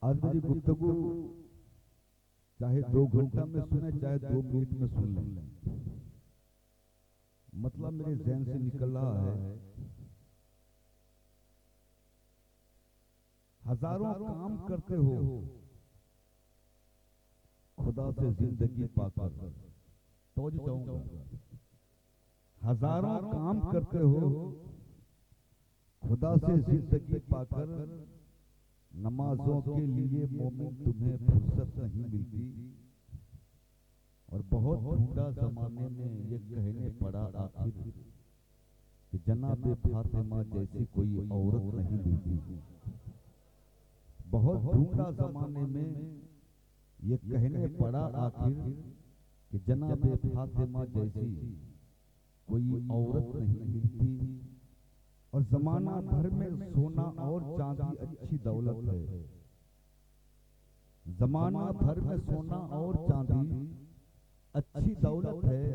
आज मेरी गुफ्तगू चाहे 2 घंटा में सुने चाहे 2 मिनट में सुन लें, मतलब मेरे ज़हन से निकल रहा है। हजारों काम करते हो खुदा से जिंदगी पाकर, तो चाहूंगा हजारों काम करते हो खुदा से जिंदगी पाकर, नमाजों के लिए मोमिन तुम्हें फुर्सत नहीं मिलती। और बहुत ढूंढा जमाने में ये कहने पड़ा आखिर कि जनाबे फातिमा जैसी कोई औरत नहीं मिलती। बहुत ढूंढा जमाने में ये कहने पड़ा आखिर कि जनाबे फातिमा जैसी कोई औरत नहीं मिलती। और जमाना भर में सोना और चांदी अच्छी दौलत है, जमाना भर में सोना और चांदी अच्छी दौलत है,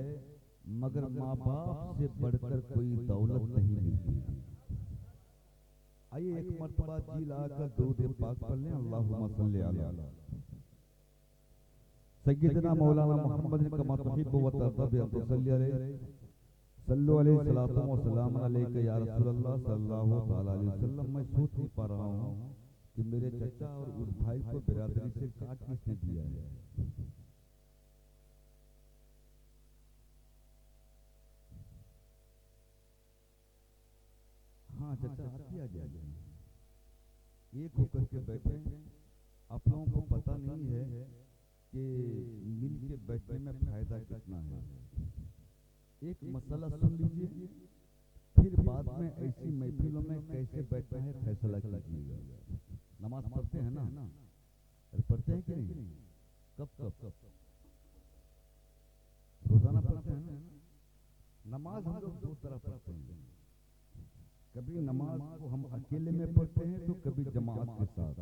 मगर माँ बाप से बढ़कर कोई दौलत नहीं मिलती। आइए एक मर्तबा जी लाकर दुरूद पाक पढ़ लें। अल्लाहुम्मा सल्ली अला सय्यिदना मौलाना मुहम्मद कमा तुहिब्बु व तर्दा bi सल्ली अलैहि सल्लु अलैहि सलातो व सलाम अलैका या रसूलल्लाह सल्लल्लाहु तआला अलैहि वसल्लम। मैं सोच नहीं पा रहा हूँ कि मेरे चचा और उस भाई को बिरादरी से काट किसने दिया है। हाँ चचा आप ही आ जाइए, एक होकर के बैठे। आप लोगों को पता नहीं है कि मिल के बैठने में फायदा कितना है। एक मसला सुन लीजिए, फिर बाद में ऐसी महफिलों में कैसे बैठना है फैसला कीजिएगा। नमाज पढ़ते हैं ना? अरे पढ़ते हैं कि नहीं? कब कब कब रोजाना पढ़ते हैं ना? नमाज हम लोग 2 तरह पढ़ते हैं। कभी नमाज को हम अकेले में पढ़ते हैं तो कभी जमात के साथ।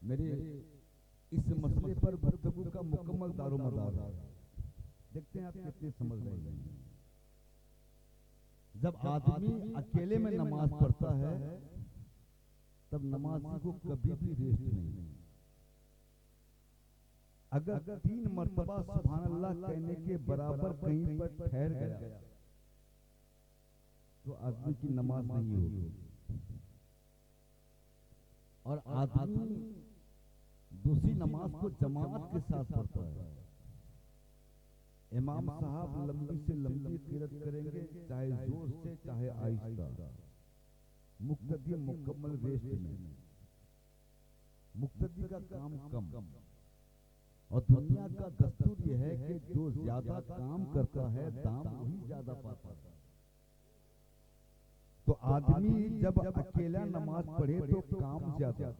मेरे इस मसले पर गुफ्तगू का मुकम्मल दारोमदार है। देखते हैं आप कितने समझ रहे हैं। जब आदमी अकेले में नमाज पढ़ता है तब नमाजी को कभी भी रेस्ट नहीं। अगर 3 मर्तबा सुभान अल्लाह कहने के बराबर कहीं पर ठहर गया तो आदमी की नमाज नहीं होगी। और आदमी दूसरी नमाज को जमात के साथ पढ़ता है। इमाम साहब लंबी से लंबी किरत करेंगे, चाहे जोर से चाहे आहिस्ता। मुक्तदी मुकम्मल रेस्ट में। मुक्तदी का काम कम। और दुनिया का दस्तूर यह है कि जो ज्यादा काम करता है दाम वही ज्यादा पाता है। तो आदमी जब अकेला नमाज पढ़े तो काम ज्यादा,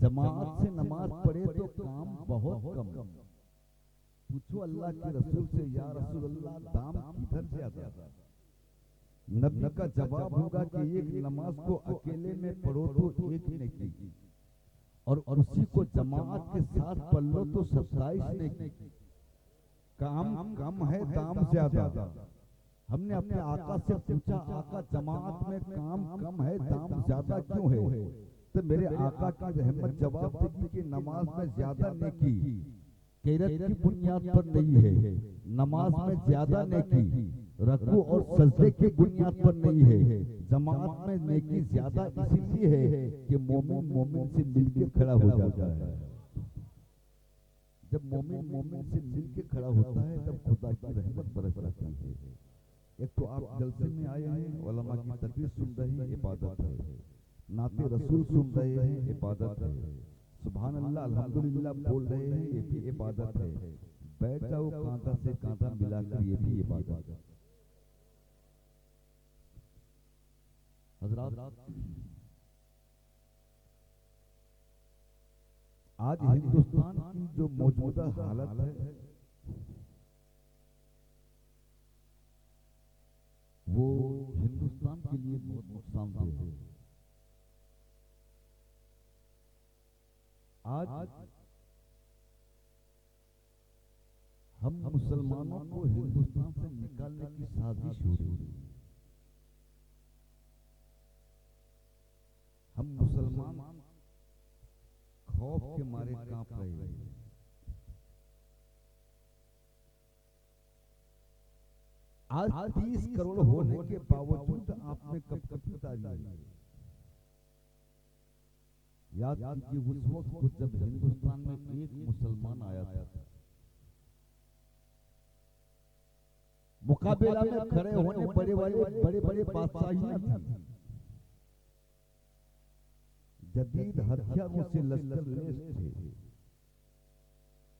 जमात से नमाज पढ़े तो काम बहुत कम। पूछो अल्लाह के रसूल से, या रसूल अल्लाह दाम किधर ज्यादा? नबी का जवाब होगा कि एक नमाज को अकेले में पढ़ो तो 1 नेकी, और उसी को जमात के साथ पढ़ लो तो 27 नेकी। काम कम है दाम ज्यादा। हमने अपने आका से पूछा, आका जमात में काम कम है दाम ज्यादा क्यों है? तो मेरे आका की रहमत जवाब देगी कि नमाज में ज्यादा नेकी किरत की बुनियाद पर नहीं है, नमाज में ज्यादा नेकी रकू और सजदे की बुनियाद पर नहीं है। जमात में नेकी ज्यादा इसीलिए है कि मोमिन मोमिन से मिलकर खड़ा हो जाता है। जब मोमिन मोमिन से मिलकर खड़ा होता है तब खुदा की रहमत बरसती है। एक तो आप जलसे में आए हैं, उलमा की तकरीर सुन रहे हैं, इबादत है। नाते रसूल सुन रहे हैं, इबादत है। सुभान अल्लाह अल्हम्दुलिल्लाह बोल रहे हैं, ये भी इबादत है। बैठ जाओ कांधा से कांधा मिलाकर, ये भी इबादत है। हजरात, आज हिंदुस्तान की जो मौजूदा हालत है वो हिंदुस्तान के लिए बहुत नुकसानदेह है। आज हम मुसलमानों को हिंदुस्तान से निकालने की साजिश हो रही है। हम मुसलमान खौफ के मारे कांप रहे हैं। आज 30 करोड़ होने के बावजूद आप में कपकपी तारी है। याद कीजिए उस वक्त को जब हिंदुस्तान में एक मुसलमान आया था, मुकाबला में खड़े होने बड़े बड़े बादशाहियां थी। जदीद हथियारों से लश्कर लैस थे।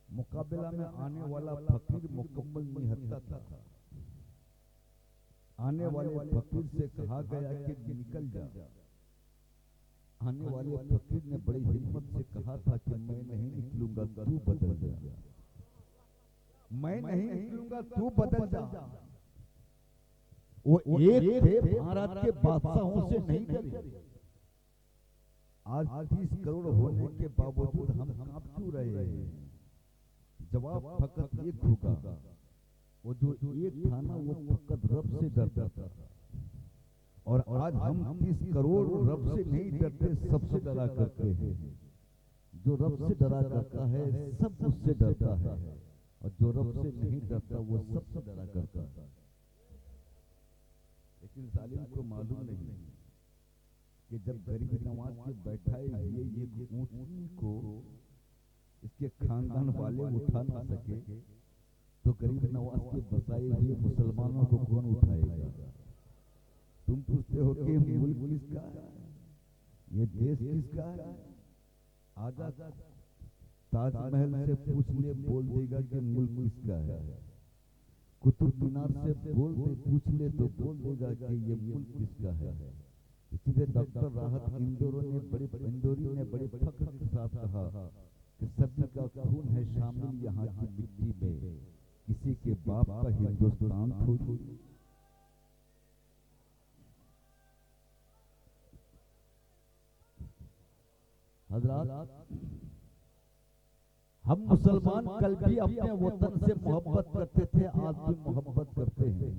मुकाबला में आने वाला फकीर मुकम्मल निहत्था था। आने वाले फकीर से कहा गया कि निकल जा। आने वाले फकीर ने बड़ी हिम्मत से कहा था कि मैं नहीं निकलूंगा, तू बदल जा। मैं नहीं निकलूंगा, तू बदल जा। वो एक थे भारत के बादशाहों से नहीं डरे। आज 30 करोड़ होने के बावजूद हम कांप क्यों रहे हैं? जवाब फकत एक होगा, वो जो एक था ना वो फकत रब से डरता था। और आज हम 30 करोड़ रब से नहीं डरते, सबसे डरा करते हैं। जो रब से डरा करता है सब उससे डरता है, और जो रब से नहीं डरता वो सबसे डरा करता है। लेकिन जालिम को मालूम नहीं कि जब गरीब नवाज के बैठाए हुए ये ऊंटनी को इसके खानदान वाले उठा ना सके, तो गरीब नवाज के बसाए हुए मुसलमानों को कौन उठाएगा? तुम पूछते हो कि मुल्क किसका है, ये देश किसका है? आजाद ताजमहल से पूछ ले, बोल देगा कि मुल्क किसका है। कुतुब मीनार से पूछ ले तो बोल देगा कि ये मुल्क किसका है। इसलिए डॉक्टर राहत इंदौरी ने बड़े फख्र के साथ कहा कि सभी का खून है शामिल यहाँ की मिट्टी में, किसी के बाप का हिंदुस्तान थोड़ी। हजरात, हम मुसलमान कल भी अपने वतन से मोहब्बत करते थे, आज भी मोहब्बत करते हैं,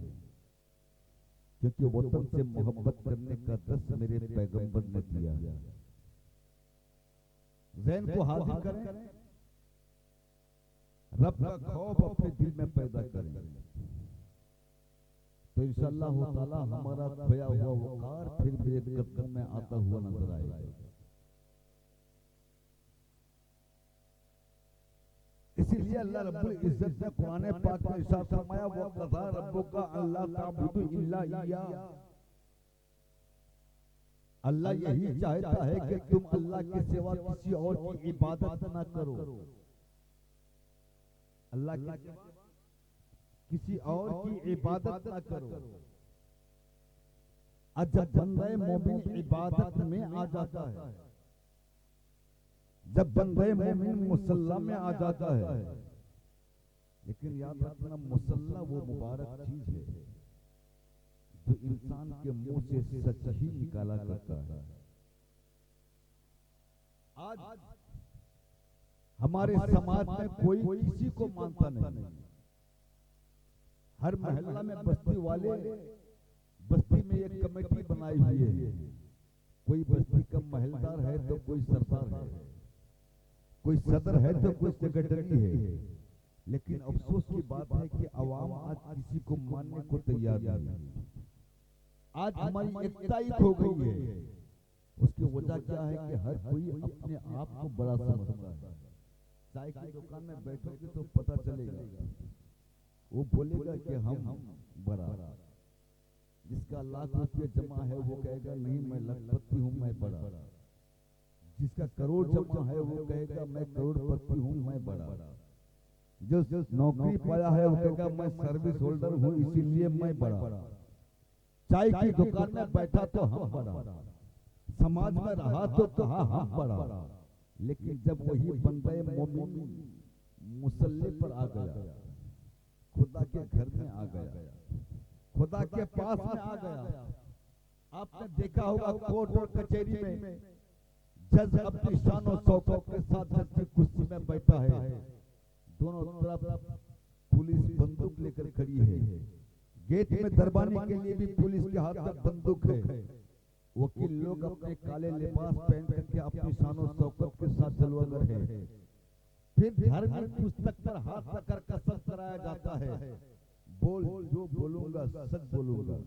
क्योंकि वतन से मोहब्बत करने का दर्स मेरे पैगंबर ने दिया। ज़हन को हाजिर करें, रब का खौफ अपने दिल में पैदा करें, तो इंशाअल्लाह ताला हमारा खोया हुआ वकार फिर मेरे कदम में आता हुआ नजर आएगा। इसीलिए अल्लाह रब्बुल इज्जत ने कुरान पाक में इरशाद फरमाया, वो कज़ा रब्बुका अल्ला ताबुदु इल्ला इय्या। अल्लाह यही चाहता है कि तुम अल्लाह के सिवा किसी और की इबादत ना करो। अल्लाह के किसी और की इबादत ना करो। जब बंदे मोमिन इबादत में आ जाता है, जब बंदे मोमिन मुसल्ला में आ जाता है, लेकिन याद रखना मुसल्ला वो मुबारक चीज है जो इंसान के मुंह से सच ही निकाला करता है। आज हमारे समाज में कोई किसी को मानता नहीं। हर मोहल्ला में बस्ती वाले बस्ती में एक कमेटी बनाई हुई है। कोई बस्ती का महलदार है तो कोई सरदार है, कोई सदर है तो कोई सेक्रेटरी है। लेकिन अफसोस की बात है कि अवाम आज किसी को मानने को तैयार नहीं। आज हमारी एकता ही खो गई है। उसकी वजह क्या है कि हर कोई अपने आप को बड़ा समझता है। चाय की दुकान में बैठोगे तो पता चलेगा, वो बोलेगा कि हम बड़ा। जिसका लाख रुपये जमा है वो कहेगा नहीं मैं लखपति हूँ, मैं बड़ा। जिसका करोड़ जमा है वो कहेगा मैं करोड़पति हूँ, मैं बड़ा। जो नौकरी पाया है वो कहेगा मैं सर्विस होल्डर हूँ इसीलिए मैं बड़ा। चाय की दुकान में बैठा तो हम बड़ा, समाज में रहा तो कहा हम बड़ा। लेकिन जब वही बंदे मोमिन मुसल्ले पर आ गया, खुदा के घर में आ गया, खुदा के पास में आ गया, आपने देखा होगा कोर्ट और कचहरी में जज अपनी शान और शौकत के साथ जज की कुर्सी में बैठा है। दोनों तरफ पुलिस बंदूक लेकर खड़ी है। गेट में दरबाने के लिए भी पुलिस के हाथ में बंदूक है। वकील लोग अपने काले लिबास पहन करके अपनी शानो शौकत के साथ जलवागर है। फिर धार्मिक पुस्तक पर हाथ रखकर कसम कराया जाता है, बोल जो बोलूंगा सच बोलूंगा।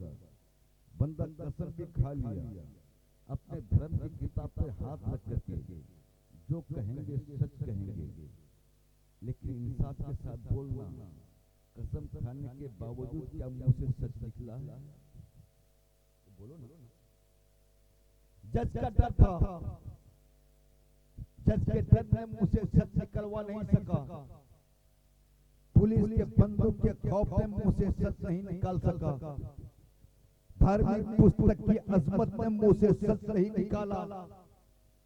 बंदा कसम भी खा लिया, अपने धर्म की किताब पर हाथ रख करके जो कहेंगे सच कहेंगे। लेकिन इंसाफ के साथ बोलना, कसम खाने के बावजूद क्या मुंह से सच निकला है? बोलो ना। जज का डर था, जज के डर ने मुंह से सच निकलवा नहीं सका। पुलिस के बंदूक के खौफ में मुंह से सच नहीं निकाल सका। धार्मिक पुस्तक की अजमत में मुंह से सच नहीं निकाला।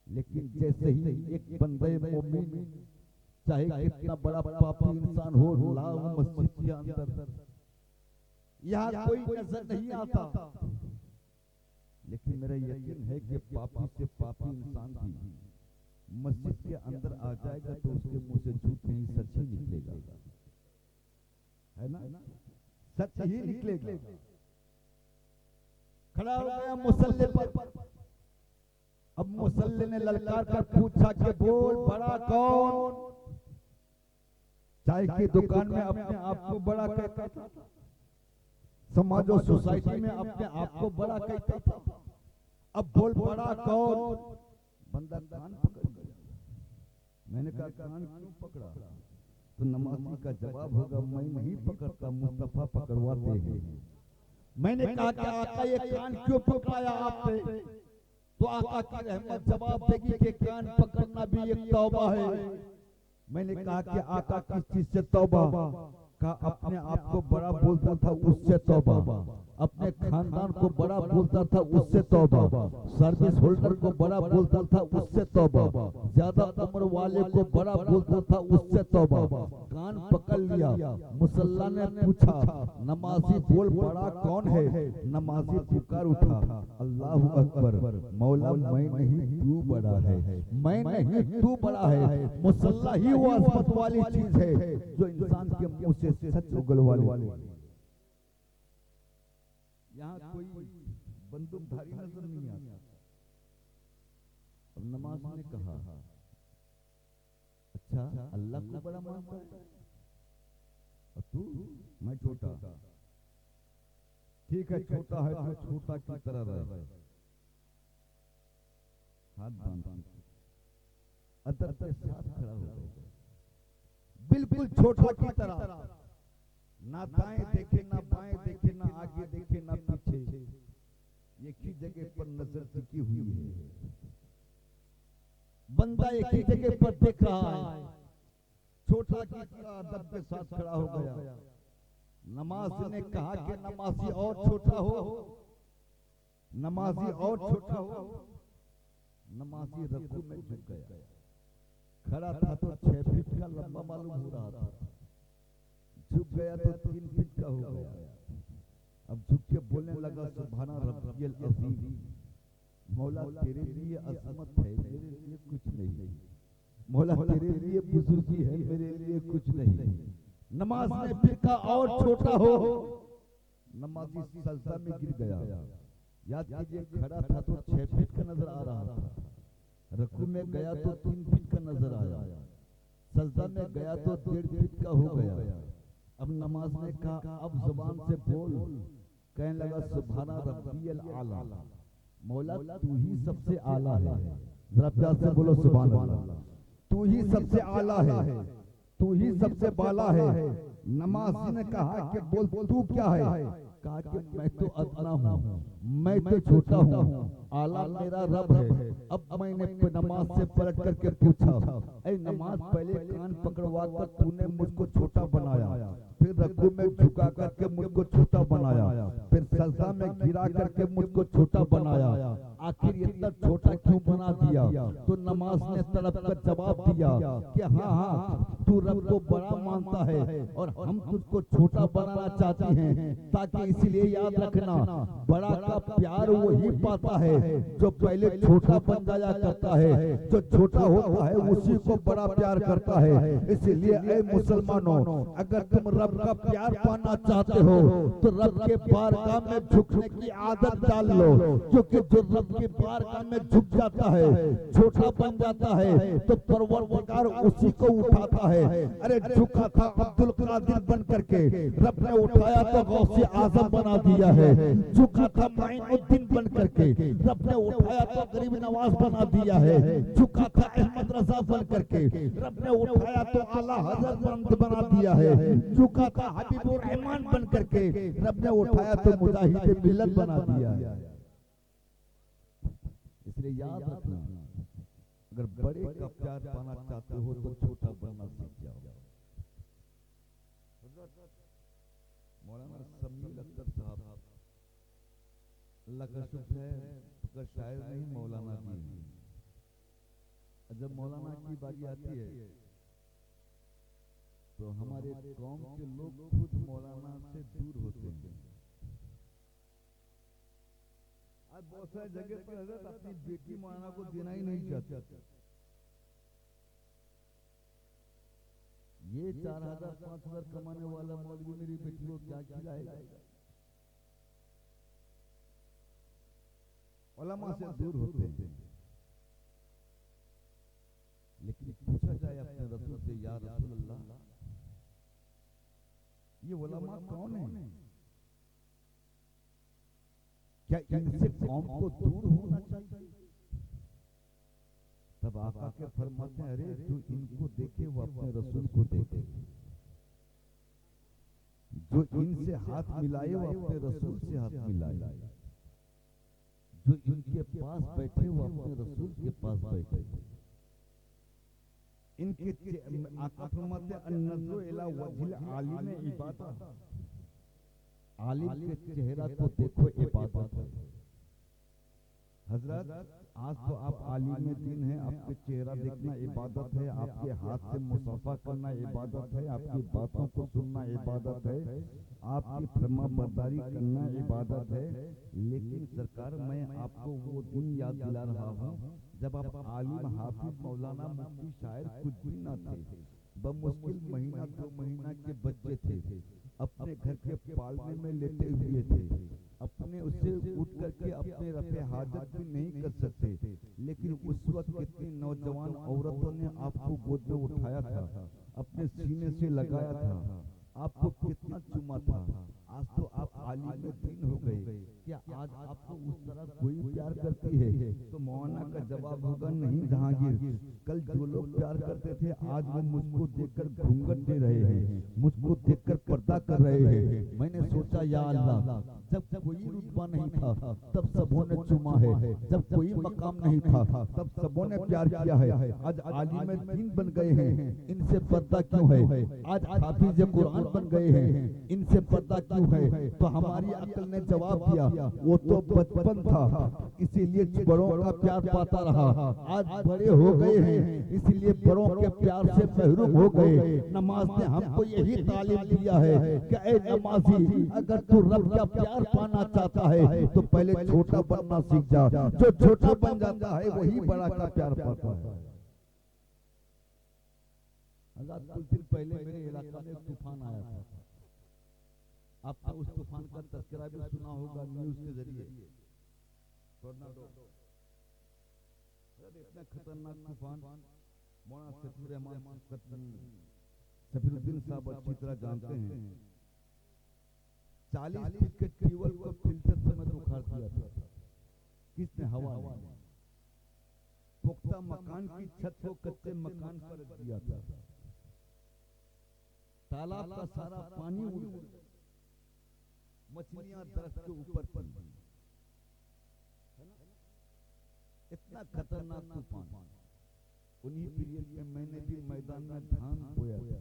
लेकिन जैसे ही एक बंदे मोमिन, चाहे कितना बड़ा पापी इंसान हो, लाओ मस्जिद के अंदर, यहाँ कोई नजर नहीं आता। लेकिन मेरा यकीन है कि पापी से पापी इंसान भी मस्जिद के अंदर आ जाएगा तो उसके मुंह से झूठ नहीं सच ही निकलेगा, है ना? सच ही निकलेगा। खड़ा हो गया मुसल्ले पर। अब मुसल्ले ने ललकार कर पूछा कि बोल बड़ा कौन? चाय की दुकान में अपने आप को बड़ा कहता था, समाज और सोसाइटी में अपने आप को बड़ा कहता था। अब बोल बड़ा कौन? बंदा कान पकड़ गया। मैंने कहा कान क्यों पकड़ा? तो नमाजी का जवाब होगा, मैं नहीं पकड़ता, मुस्तफा पकड़वाते हैं। मैंने कहा कि आका ये कान क्यों पकड़ाया आपने? तो आका की रहमत जवाब देगी कि कान पकड़ना भी एक तौबा है। मैंने कहा कि आका किस चीज से तौबा? का अपने आप को बड़ा बोलता था उससे तौबा, अपने खानदान को बड़ा बोलता था उससे तौबा, सर्विस होल्डर को बड़ा बोलता था उससे तौबा, ज्यादा उम्र वाले को बड़ा बोलता था उससे तौबा। कान पकड़ लिया। मुसल्ला ने पूछा, नमाजी बोल बड़ा कौन है? नमाजी पुकार उठा, अल्लाहु अकबर, मौला मैं नहीं तू बड़ा है, मैं नहीं तू बड़ा है। मुसल्ला ही वो अजमत वाली चीज है जो इंसान के मुंह से सच उगलवाले। यहाँ कोई बंदूकधारी नजर नहीं आता। अब नमाज ने कहा, अच्छा अल्लाह को बड़ा मानता है और तू? मैं छोटा। ठीक है, छोटा है तो छोटा की तरह रहे, हाथ बांध अदब के साथ खड़ा हो गया, बिल्कुल छोटा की तरह। ना दाएं देखे, ना बाएं देखे, ना आगे देखे, ना पीछे, एक ही जगह पर नजर टिकी हुई है। बंदा एक ही जगह पर देख रहा है, छोटा की तरह अदब के साथ खड़ा हो गया। नमाज ने कहा कि नमाजी और छोटा हो, नमाजी और छोटा हो। नमाजी रकू में झुक गया। खड़ा था तो 6 फीट का लंबा मालूम हो रहा था, झुक गया तो 3 फीट का हो गया। अब झुक के बोलने लगा, सुभाना रब्बियल अज़ीम, मौला तेरे लिए अज़मत है, मेरे लिए कुछ नहीं। मौला तेरे लिए बुजुर्गी है, मेरे लिए कुछ नहीं। नमाज ने फिर कहा और छोटा हो। नमाजी सजदा में गिर गया। याद कीजिए, खड़ा था तो 6 फीट का नजर आ रहा था, रकू में गया तो 3 फीट का नजर आया, सजदा में गया तो 1.5 फीट का हो गया। अब नमाज ने कहा अब जुबान से बोल। कहने लगा, सुभाना रब्बियल आला, मौला तू ही सबसे आला है। जरा प्यार से बोलो सुभान अल्लाह। तू ही सबसे आला है, तू ही सबसे बाला है। नमाज ने कहा कि बोल तू क्या है? कहा कि मैं तो अदना हूँ, मैं तो छोटा हूँ, आला मेरा रब है। अब मैंने नमाज से पलट करके पूछा, ऐ नमाज पहले कान पकड़वा कर तूने मुझको छोटा बनाया, फिर रकू में झुका करके मुझको छोटा बनाया, फिर सजदा में गिरा करके मुझको छोटा बनाया, आखिर इतना छोटा क्यों बना दिया? तो नमाज ने तड़प कर जवाब दिया कि हाँ हाँ तू रब को बड़ा मानता है और हम तुझको छोटा बनाना चाहते हैं, ताकि इसलिए याद रखना, बड़ा का प्यार वही पाता है जो पहले छोटा बन जाया करता है। जो छोटा होता है उसी को बड़ा प्यार करता है। इसलिए ऐ मुसलमानों, अगर तुम रब का का प्यार पाना चाहते हो तो रब के बारगाह में झुकने की आदत डाल लो, क्योंकि जो रब के बारगाह में झुक जाता है, छोटा बन जाता है, तो परवरदिगार उसी को उठाता है। अरे झुका था अब्दुल कादिर बन करके, रब ने उठाया तो गौसे आजम बना दिया है। झुका था माइनुद्दीन बन करके, रब ने उठाया तो गरीब नवाज बना दिया है। झुका था अहमद रजा बन करके, रब ने उठाया तो आला हजरत बना दिया है। झुका था हबीबुर रहमान बन करके, रब ने उठाया तो मुजाहिद मिल्लत बना दिया है। इसलिए याद रखना, अगर बड़े का प्यार पाना चाहते हो तो छोटा बनना सीख जाओ। मौलाना समीउल अख्तर साहब, अल्लाह का शुक्र है, का शायर नहीं मौलाना जी। जब मौलाना की बारी आती है तो हमारे कौम के लोग खुद मौलाना से दूर होते हैं। आज बहुत सारी जगह पर हजरत अपनी बेटी मौलाना को देना ही नहीं चाहते। ये 4000 5000 कमाने वाला मौलवी मेरी बेटी को क्या खिलाएगा? उलमा से दूर होते हैं। लेकिन पूछा जाए अपने रसूल से, या रसूल अल्लाह, ये उलमा कौन है? क्या इनसे कौम को दूर होना चाहिए? तब आका के फरमाते हैं, अरे जो इनको देखे वो अपने रसूल को देखे, जो इनसे हाथ मिलाए वो अपने रसूल से हाथ मिलाए, जो इनके पास बैठे वो अपने रसूल के पास बैठे। इनके आका फरमाते अन्नज़ु इला वजहिल आलिम इबादत, आलिम के चेहरा को देखो इबादत है। हजरत आज तो आप आलिम दीन हैं, आपके चेहरा देखना इबादत है, आपके हाथ से मुसाफा करना इबादत है, आपकी बातों को सुनना इबादत है, आपकी फरमा बरदारी करना इबादत है। लेकिन सरकार, मैं आपको वो दिन याद दिला रहा हूँ जब आप आलिम, हाफिज, मौलाना, मुफ्ती, शायर कुछ भी ना थे। बमुश्किल महीना 2 महीना के बच्चे थे, अपने घर के पालने में लेटे हुए थे, अपने उससे उठ करके अपने रफे हाजत भी नहीं कर सकते। लेकिन उस वक्त कितनी नौजवान औरतों ने आपको गोद में उठाया था, अपने सीने से लगाया था, आपको कितना चुमा था। आज तो आप आलिम दीन हो गए, क्या आज आपको उस तरह कोई प्यार करती है? तो मौलाना का जवाब होगा, नहीं जहांगीर, कल जो लोग प्यार करते थे आज वो मुझको देखकर घूंघट दे रहे हैं, मुझको देखकर पर्दा कर रहे हैं। मैंने सोचा, या अल्लाह, जब कोई रुतबा नहीं था तब सबों ने चुमा है, जब कोई मकाम नहीं था तब सबों ने प्यार किया है। आज आलिम दीन बन गए हैं, इनसे पर्दा क्यों है? आज हाफिज कुरान बन गए हैं, इनसे पर्दा क्यों है? तो हमारी अक्ल ने जवाब दिया, वो तो बचपन था इसीलिए बड़ों का प्यार पाता रहा। आज बड़े हो गए हैं इसीलिए बड़ों के प्यार से महरूम हो गए। नमाज ने हमको यही तालीम दिया है कि ऐ नमाजी, अगर तू रब का प्यार पाना चाहता है तो पहले छोटा बनना सीख जा। जो छोटा बन जाता है वही बड़ा का प्यार पाता है। कुछ दिन पहले मेरे इलाका में तूफान आया था, आपने उस तूफान का तस्करा भी सुना होगा न्यूज के जरिए। टोर्नाडो, इतना खतरनाक तूफान, मौलाना सफीरुद्दीन साहब अच्छी तरह जानते हैं। 40 फीट के ट्यूबवेल को फिल्टर समेत उखाड़ दिया था। किसने? हवा ने। पुख्ता मकान की छत को कच्चे मकान पर रख दिया था। तालाब का सारा पानी उड़ गया, मछलियां दरख्त के ऊपर थी। इतना खतरनाक तूफान। उन्हीं पीरियड में मैंने भी मैदान में धान बोया था।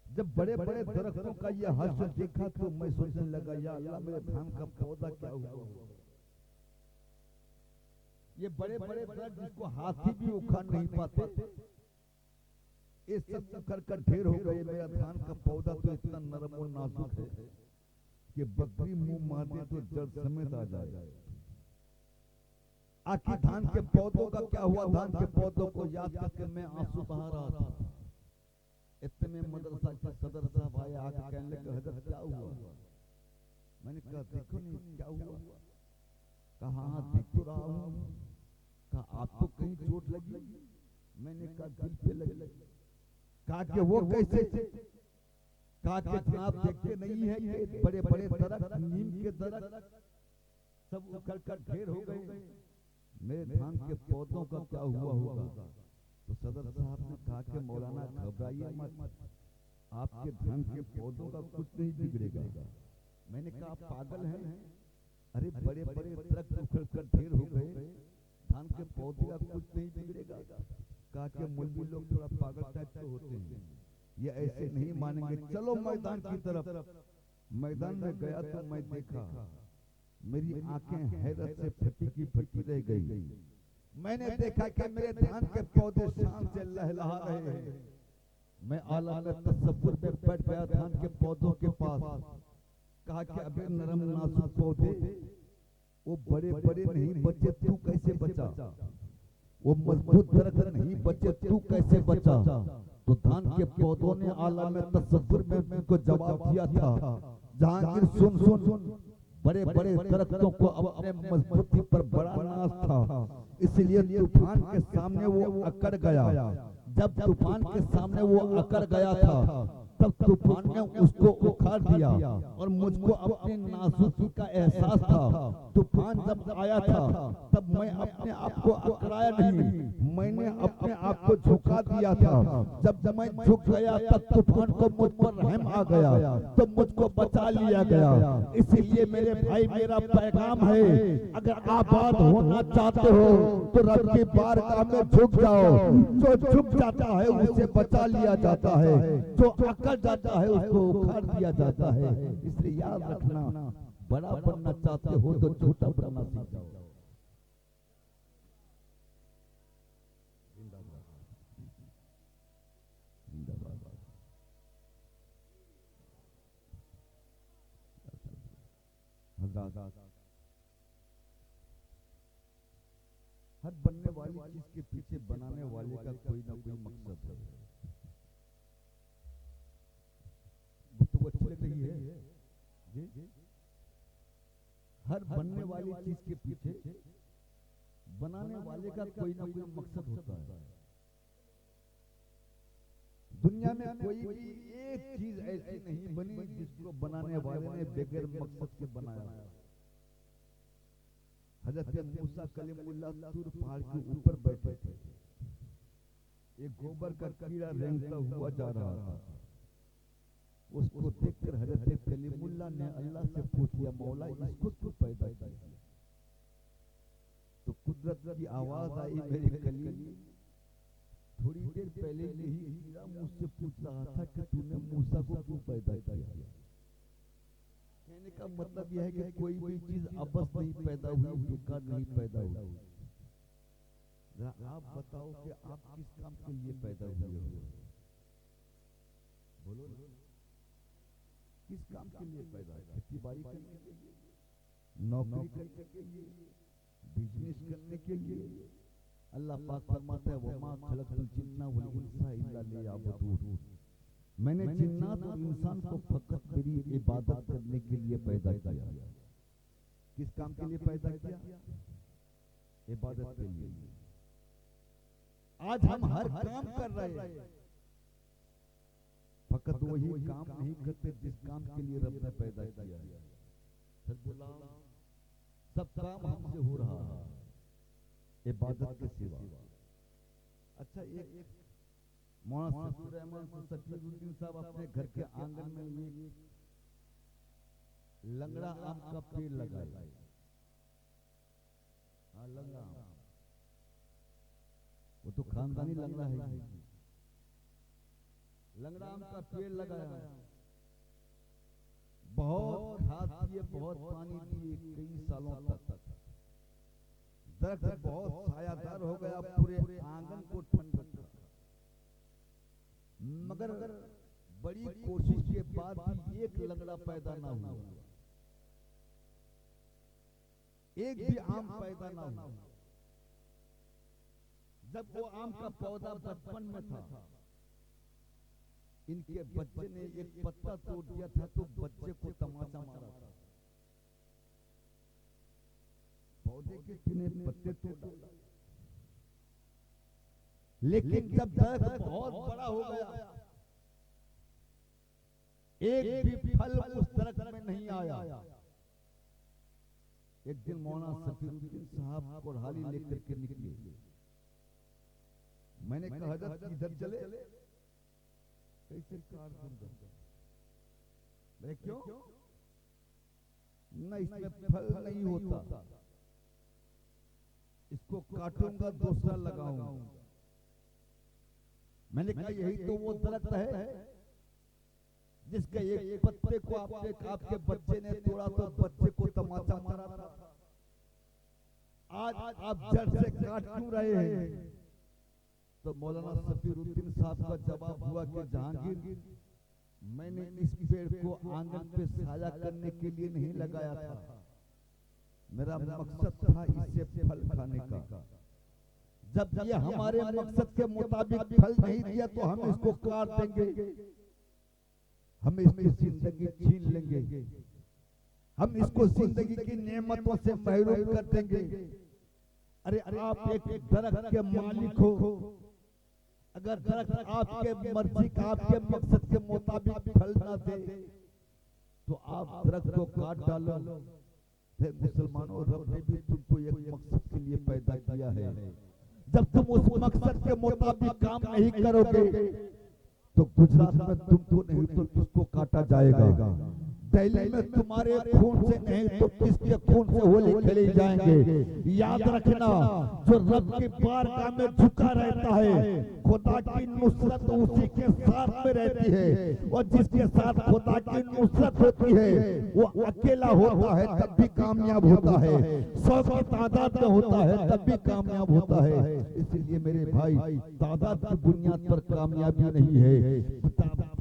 जब बड़े बड़े दरख्तों का ये हास्य देखा तो मैं सोचने लगा, या अल्लाह, मेरे धान का पौधा क्या हुआ? ये बड़े बड़े दरख्त जिसको हाथी भी उखाड़ नहीं पाते, ये सब उखड़ कर ढेर हो गए। मेरा धान का पौधा तो इतना नरम और नाजुक है कि बकरी मुंह मार दे तो जड़ समेत आ जाए। आखिर धान के पौधों का क्या हुआ? धान के पौधों को याद करके मैं आंसू बहा रहा था। इतने में मदरसा के सदर साहब आए, आके कहने लगे हजरत क्या हुआ? मैंने कहा देखो नहीं क्या हुआ। कहा हाँ देख तो रहा हूँ। कहा आपको कहीं चोट लगी? मैंने कहा दिल पे लगी। कहा कि वो कैसे? कहा कि जनाब देखते नहीं है कि बड़े बड़े दरख्त, नीम के दरख्त सब उखड़ कर ढेर हो गए, मेरे धान के पौधों का क्या हुआ होगा? तो सदर साहब ने कहा कि मौलाना घबराइए मत, आपके धान के पौधों का कुछ नहीं बिगड़ेगा। मैंने कहा आप पागल हैं? अरे बड़े बड़े दरख्त उखड़ कर ढेर हो गए, धान के पौधे का कुछ नहीं बिगड़ेगा। कहा कि मौलवी लोग थोड़ा पागल टाइप के होते हैं, ये ऐसे नहीं मानेंगे, चलो मैदान की तरफ। मैदान में गया तो मैं देखा, मेरी आंखें हैरत से फटी की फटी रह गई। मैंने देखा कि मेरे धान के पौधे शान से लहलहा रहे हैं। मैं आलम में तसव्वुर में बैठ गया धान के पौधों के पास। कहा कि अबे नरम नाजुक पौधे, वो बड़े बड़े नहीं बचे, तू कैसे बचा? वो मजबूत दरख्त नहीं बचे, तू कैसे बचा? तो धान के पौधों ने आलम में तसव्वुर में उनको जवाब दिया था, जहांगीर सुन सुन, बड़े बड़े दरख्तों को अपने मजबूती पर बड़ा नाज था, इसलिए तूफान के सामने वो अकड़ गया। जब तूफान के सामने वो अकड़ गया था, तब तूफान ने उसको उखाड़ दिया और मुझको अपनी नाजुकी का एहसास था। तूफान जब आया था तब मैं अपने आप को अकड़ाया नहीं, मैंने अपने आप को झुका दिया था। जब मैं झुक गया तब तूफान को मुझ पर रहम आ गया, तो मुझको बचा लिया गया। इसीलिए मेरे भाई मेरा पैगाम है, अगर आबाद होना चाहते हो तो रब की बारगाह में झुक जाओ। जो झुक जाता है उसे बचा लिया जाता है, जो अकड़ जाता है उसको उखाड़ दिया जाता है। इसलिए याद रखना, बड़ा बनना चाहते हो तो छोटा बनना सीख जाओ। हर बनने वाली चीज के पीछे बनाने वाले का कोई ना कोई मकसद है। तो अच्छी लग रही है जी? हर बनने वाली चीज के पीछे बनाने वाले का कोई ना कोई मकसद होता है। दुनिया में कोई भी एक चीज ऐसी नहीं बनी जिसको बनाने वाले ने बगैर मकसद के बनाया। हजरत मूसा कलीमुल्लाह तूर पहाड़ के ऊपर बैठे थे, एक गोबर का कीड़ा रेंगता हुआ जा रहा था। उसको देखकर हजरत कलीमुल्लाह ने अल्लाह से पूछ लिया, मौला इसको क्यों पैदा किया? तो कुदरत की आवाज आई, मेरे कलीम, थोड़ी देर पहले यही कीड़ा मुझसे पूछ रहा था कि तूने मूसा को क्यों पैदा किया। कहने का मतलब यह है कि कोई भी चीज अबस नहीं पैदा हुई, बेकार नहीं पैदा हुई। आप बताओ कि आप किस काम के लिए पैदा हुए हो? बोलो, किस काम के लिए पैदा? खेती बाड़ी करने के लिए, नौकरी करने के लिए, बिजनेस करने के लिए? अल्लाह पाक फरमाता है, वमा खलक़तुल जिन्ना वल इंसा इल्ला लियअबुदून। मैंने जिन्नात और इंसान को फकत मेरी इबादत करने के लिए पैदा किया। किस काम के लिए पैदा किया? इबादत के लिए। आज हम हर काम कर रहे हैं, फकत वही काम नहीं करते जिस काम के लिए रब ने पैदा किया है। सब काम हमसे हो रहा है इबादत के सिवा। अच्छा, एक मौलाना सफीर रहमान सफीरुद्दीन साहब अपने घर के आंगन में ये लंगड़ा आम का पेड़ लगाए। हाँ, लंगड़ा आम, वो तो खानदानी लंगड़ा है। लंगड़ा आम का पेड़ लगाया, बहुत खाद दिए, बहुत पानी दिए, कई सालों तक दरख्त बहुत छायादार हो गया, पूरे आंगन को ठंड रखा। मगर बड़ी कोशिश के बाद भी एक लंगड़ा पैदा ना हुआ, एक भी आम पैदा ना हुआ। जब वो आम का पौधा बचपन में था इनके बच्चे ने एक पत्ता तोड़ दिया था तो बच्चे को तमाचा मारा था। पौधे के तूने पत्ते तोड़ डाला, लेकिन जब दरख्त बहुत बड़ा हो गया, एक भी फल उस दरख्त में नहीं आया। एक दिन मौलाना सफीरुद्दीन साहब कोढ़ाली लेकर के निकले। मैंने कहा हजरत किधर चले? कैसे काट दूंगा? मैं क्यों? न इसमें फल नहीं होता, इसको काटूंगा दूसरा लगाऊंगा। मैंने कहा यही तो वो दरख्त है जिसके एक पत्ते को आपके बच्चे ने तोड़ा तो बच्चे को तमाचा मारा था। आज आप जड़ से काट क्यों रहे हैं? तो मौलाना सफीरुद्दीन साहब का जवाब हुआ कि जहांगीर, मैंने इस पेड़ को आंगन पे साया करने के लिए नहीं लगाया था, मेरा मकसद था इससे फल खाने का। जब ये हमारे मकसद के मुताबिक फल नहीं दिया तो हम इसको काट देंगे, हम इसकी जिंदगी छीन लेंगे, हम इसको जिंदगी की नेमतों से महरूम कर देंगे। अरे आप एक दरख्त के मालिक हो, अगर दरख्त आपके मर्जी का, आपके मकसद के मुताबिक फल ना दे तो आप दरख्त को काट डालो। फिर मुसलमानों, रब ने भी तुमको एक मकसद के लिए पैदा किया है। जब तुम उस मकसद के मुताबिक काम नहीं करोगे तो गुजरात में तुमको नहीं तो किसको काटा जाएगा? दिल्ली में तुम्हारे खून से नहीं तो किसके खून से होली खेले जाएंगे? याद रखना, जो रब की बारगाह में झुका रहता है, खुदा की नुसरत उसी के साथ में रहती है, और जिसके साथ खुदा की नुसरत होती है वो अकेला होता है तब भी कामयाब होता है, 100 की तादाद में होता है तब भी कामयाब होता है। इसलिए मेरे भाई, तादाद की बुनियाद पर कामयाबी नहीं है,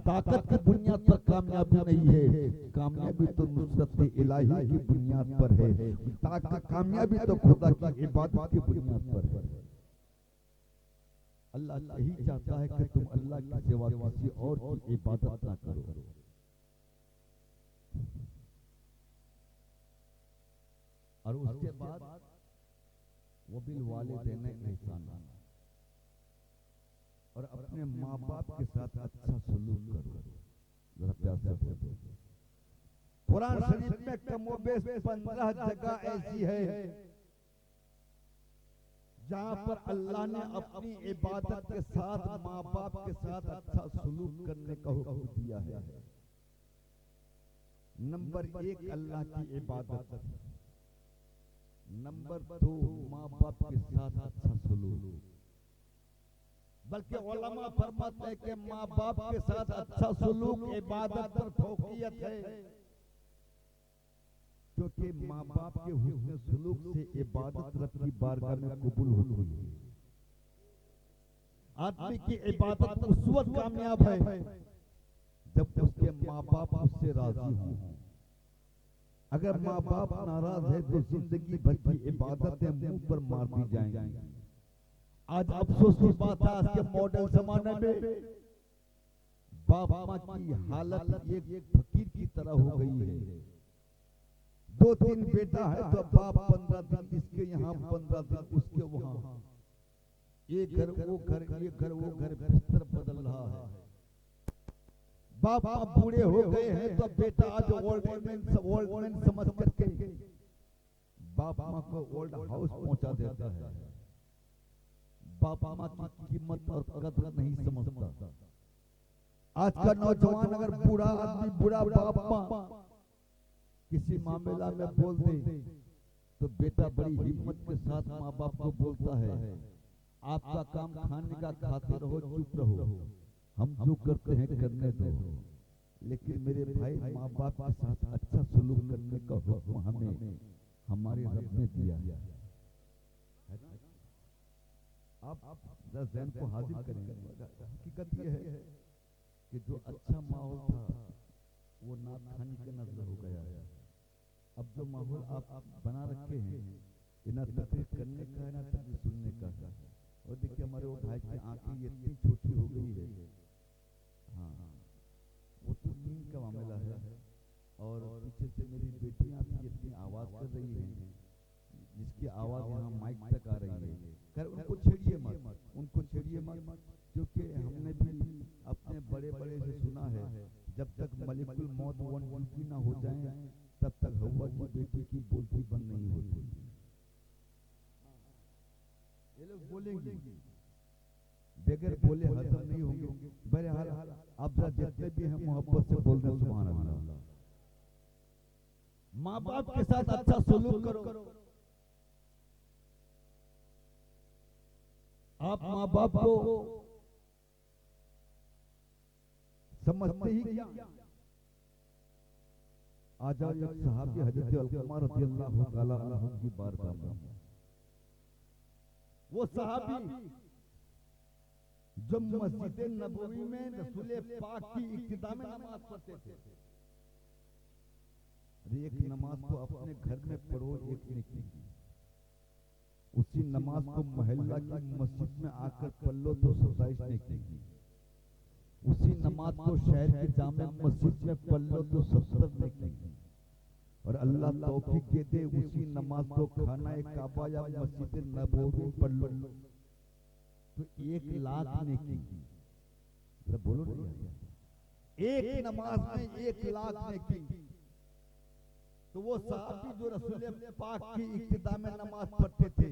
ताकत की बुनियाद पर कामयाबी नहीं है, कामयाबी तो नुसरत इलाही की बुनियाद पर है। कामयाबी तो खुदा की इबादत की बुनियाद पर है। अल्लाह यही चाहता है कि तुम अल्लाह की सिवा किसी और की इबादत ना करो। और उसके बाद वो बिल वालिदैन एहसान, और अपने माँ बाप के साथ अच्छा सलूक करो। जरा प्यार से बोलो। कुरान शरीफ में कमोबेश 15 जगह ऐसी है जहां पर अल्लाह ने अपनी इबादत के साथ माँ बाप के साथ अच्छा सलूक करने का हुक्म दिया है। नंबर 1 अल्लाह की इबादत, नंबर 2 माँ बाप के साथ अच्छा सलूक। बल्कि उलमा फरमाते हैं कि माँ बाप के साथ अच्छा सलूक इबादत पर फौकियत है, क्योंकि माँ बाप के हुस्न सलूक से इबादत रब की बारगाह में कबूल होती है। आदमी की इबादत उस वक्त कामयाब है जब उसके माँ बाप उससे राजी हों। अगर माँ बाप नाराज है तो जिंदगी भर की इबादतें मुंह पर मार दी जाएंगी। आज अफसोस की बात है, आज के मॉडल जमाने में बाप माँ की हालत एक फकीर की तरह हो गई है। 2-3 बेटा है तो बाप 15 दिन इसके यहाँ, 15 दिन उसके वहाँ, ये घर वो घर, ये घर वो घर, बिस्तर बदल रहा है। बाप बूढ़े हो गए हैं तो बेटा आज ओल्ड मैन समझ करके बाप माँ को ओल्ड हाउस पहुंचा देता है। बाप माँ की कीमत और कदर नहीं समझता। आज का नौजवान अगर बूढ़ा आदमी, बूढ़ा बाप माँ किसी मामला में बोल दे तो बेटा बड़ी हिम्मत के साथ माँ बाप को बोलता है, आपका काम खाने का खाते रहो, चुप रहो, हम जो करते हैं करने दो। लेकिन मेरे भाई, माँ बाप के साथ अच्छा सलूक करने का हुक्म हमें हमारे रब ने दिया है। आप जरा ज़हन को हाजिर करेंगे। हकीकत यह है कि जो अच्छा माहौल था वो नात खानी के नजर हो गया है। अब जो माहौल आप बना रखे हैं, ये ना तकरीर करने का है ना तकरीर सुनने का है। और देखिए हमारे वो भाई की आंखें इतनी छोटी हो गई है, हाँ कुछ नींद का मामला है और पीछे से मेरी बेटियां भी अपनी आवाज कर रही हैं, जिसकी आवाज यहाँ माइक तक आ रही है। खैर उनको छेड़िए मत, उनको छेड़िए मत, क्योंकि हमने भी अपने बड़े बड़े से सुना है, जब तक मलिकुल मौत वन ड्यूटी ना हो जाए तब तक हवा की बेटी की बोलती बंद नहीं होती। ये लोग बोलेंगे, बगैर बोले हजम नहीं होंगे। बहरहाल आप जरा जितने भी हैं मोहब्बत से बोल दें सुभान अल्लाह। माँ बाप के साथ अच्छा सलूक करो। आप माँ बाप को समझते ही क्या? आज एक सहाबी हजरत अलकमा रज़ियल्लाहु तआला अन्हु की बारगाह में, वो सहाबी जो मस्जिद नबवी में रसूल पाक की इब्तिदा में नमाज पढ़ते थे। एक नमाज को अपने घर में पढ़ो, एक नेकी, उसी नमाज को मोहल्ला की मस्जिद में आकर पढ़ लो तो 27 नेकी, उसी नमाज को शहर की जामे मस्जिद में पढ़ लो तो 70 नेकी, और अल्लाह तौफीक दे दे उसी नमाज को खाना काबा या मस्जिद नबवी पढ़ लो तो 1,00,000 नेकी। जरा बोलो ना, एक नमाज में 1,00,000 नेकी। तो वो सहाबी जो रसूल पाक की इब्तिदा में नमाज पढ़ते थे,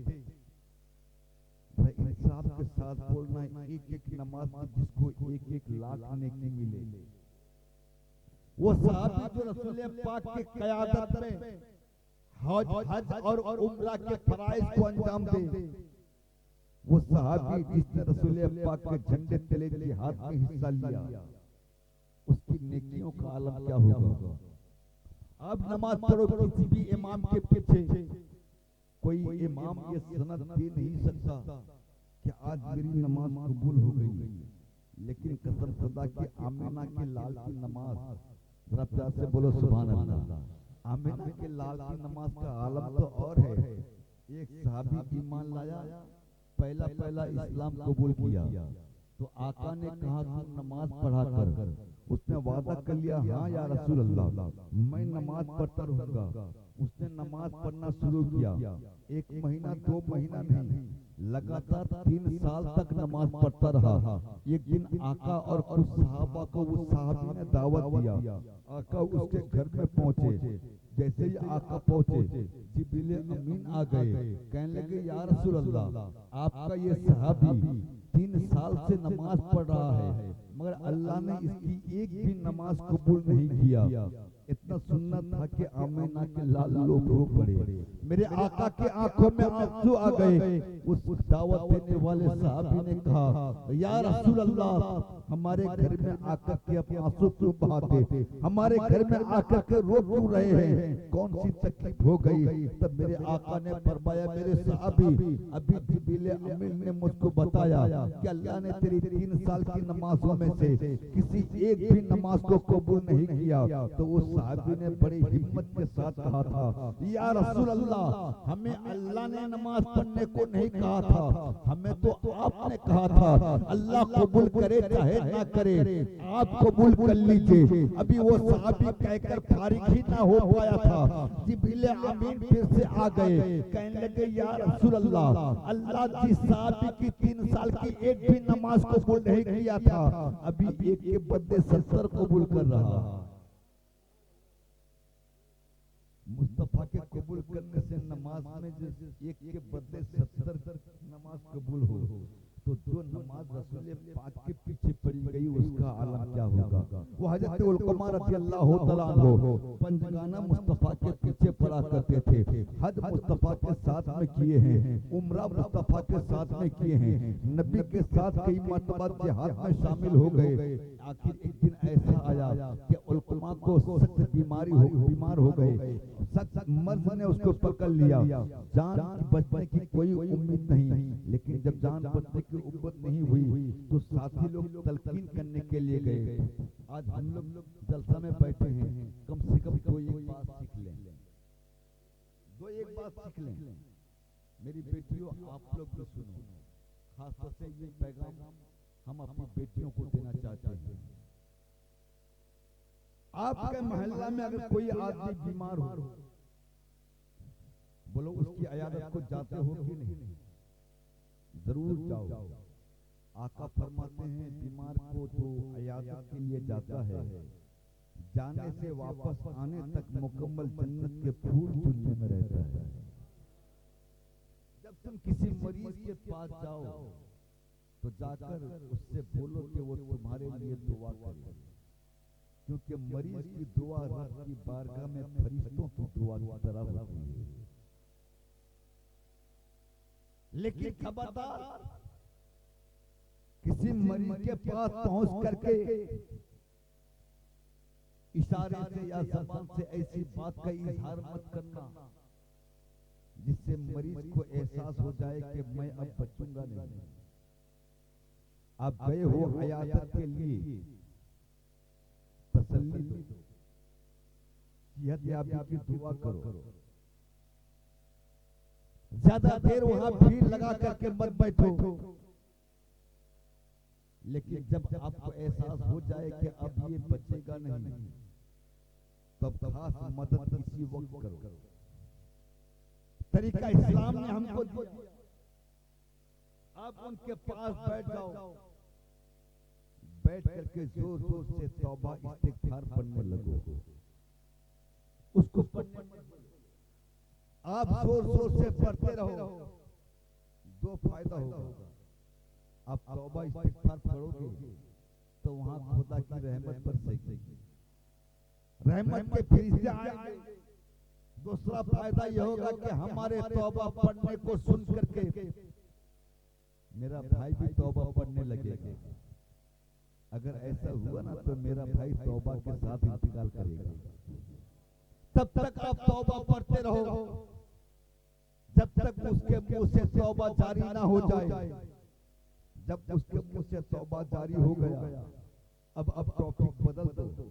इंसाफ के साथ बोलना, एक एक नमाज में जिसको 1,00,000 नेकी मिले, वो सहाबी जो रसूल पाक की क़यादत में हज और उम्रा के फराइज को अंजाम दे, वो सहाबी जिसने रसूल पाक के झंडे तले जिहाद में हिस्सा लिया, उसकी नेकियों का आलम क्या होगा? अब नमाज पढ़ो किसी भी इमाम के पीछे, कोई इमाम ये सनद दे नहीं सकता कि आज मेरी नमाज कबूल हो गई, लेकिन कसम खुदा की आमिना के लाल की नमाज, जरा प्यार से बोलो सुभान अल्लाह। आमिना के लाल की नमाज का आलम तो और है। एक सहाबी ईमान लाया, पहला पहला इस्लाम कबूल किया, तो आका ने कहा तुम नमाज पढ़ा कर। उसने वादा कर लिया, हाँ या रसूल अल्लाह मैं नमाज पढ़ता रहूंगा। उसने नमाज पढ़ना शुरू किया, 1 महीना 2 महीना नहीं, लगातार 3 साल तक नमाज पढ़ता रहा। एक दिन आका और कुछ सहाबा को उस सहाबी ने दावत दिया। आका उसके घर में पहुंचे, जैसे ही आका पहुंचे जिब्रील अमीन आ गए, कहने लगे या रसूल अल्लाह आपका ये सहाबी 3 साल से नमाज पढ़ रहा है, मगर अल्लाह ने इसकी एक भी नमाज कबूल नहीं किया। इतना सुनना था कि आमिना के लाल लोग रो पड़े। मेरे आका के आंखों में आंसू आ गए। उस दावत देने वाले साहबी ने कहा, या रसूल अल्लाह हमारे घर में आकर के अपने आंसू क्यों बहाते, हमारे घर में आकर के रो क्यों रहे हैं, कौन सी तकलीफ हो गई? तब मेरे आका ने फरमाया, मेरे साहबी अभी जिब्रील अमीन ने मुझको बताया कि अल्लाह ने तेरी 3 साल की नमाजों में से किसी एक भी नमाज को कबूल नहीं किया। तो उस साहबी ने बड़ी हिम्मत के साथ कहा था, या रसूल अल्लाह हमें अल्लाह ने नमाज पढ़ने को नहीं कहा था, हमें तो आपने कहा था अल्लाह कबूल करे चाहे ना करे, आप कबूल कर लीजिए। अभी वो साहबी कहकर फारिग ही ना हो पाया था, जिब्रील अमीन फिर से आ गए, कहने लगे या रसूल अल्लाह अल्लाह जिस साहबी की 3 साल की एक भी नमाज कबूल नहीं किया था, अभी एक के बदले 70 कबूल कर रहा। मुस्तफा के कबूल करने से नमाज में एक के बदले 70 नमाज कबूल हो, तो जो नमाज रसूल पाक के पीछे पड़ी गई उसका आलम क्या होगा? वो हजरत अलकमा रज़ियल्लाहु तआला अन्हु पंजगाना मुस्तफा के पीछे पड़ा करते थे। हज मुस्तफा के साथ में किए हैं, उम्रा मुस्तफा के साथ में किए हैं, नबी के साथ कई मरतबा जिहाद में शामिल हो गए। आखिर एक दिन ऐसा आया कि अलकमा को सख्त बीमार हो गए, सख्त मर्ज ने उसको पकड़ लिया, जान बचने की कोई उम्मीद नहीं। लेकिन जब जान बचने की उम्मीद नहीं हुई तो साथी लोग तलकीन करने के लिए गए। आज हम लोग जलसा में बैठे हैं, कम से कम दो एक बात सीख लें। मेरी बेटियों आप लोग भी सुनो, खासतौर से ये पैगाम हम अपनी बेटियों को देना चाहते हैं। आपके मोहल्ला में अगर कोई आदमी बीमार हो, बोलो उसकी अयादत को जाते हो कि नहीं? जरूर जाओ। आका फरमाते हैं बीमार को जो अयादत के लिए जाता है, जाने से वापस आने तक मुकम्मल जन्नत के फूल चुनने में रहता है। जब तुम किसी मरीज के पास जाओ तो जाकर उससे बोलो कि वो तुम्हारे लिए दुआ करे, क्योंकि मरीज की दुआ रब की बारगाह में फरिश्तों की दुआ की तरह होती है। लेकिन खबरदार, किसी मरीज के पास पहुंच करके इशारे से या ज़बान से ऐसी बात का इजहार मत करना जिससे मरीज को एहसास हो जाए कि मैं अब बचूंगा नहीं। आप गए हो हयात के लिए, तसल्ली दो, सेहत की दुआ करो। ज्यादा देर वहां भीड़ लगा करके मत बैठो। लेकिन जब आपको एहसास हो जाए कि अब ये बचेगा नहीं, तब खास मदद इसी वक्त करो। तरीका इस्लाम ने हमको दिया। आप उनके पास बैठ जाओ, बैठ करके जोर जोर से तौबा इस्तिग़फ़ार पढ़ने लगो। उसको पढ़ने आप जोर जोर से पढ़ते रहो, दो फायदा होगा। आप तौबा इस्तिग़फ़ार पढ़ोगे तो वहां खुदा की रहमत बरसेगी, रहमत के फरिश्ते आएंगे। दूसरा फायदा यह होगा कि हमारे तौबा पढ़ने को सुन करके मेरा भाई भी तौबा पढ़ने लगेगा। अगर ऐसा हुआ ना तो मेरा भाई तौबा के साथ इंतकाल करेगा। तब तक आप तौबा पढ़ते रहो जब तक उसके मुंह से तौबा जारी ना हो जाए। जब उसके मुंह से तौबा जारी हो गया, अब टॉपिक बदल दो।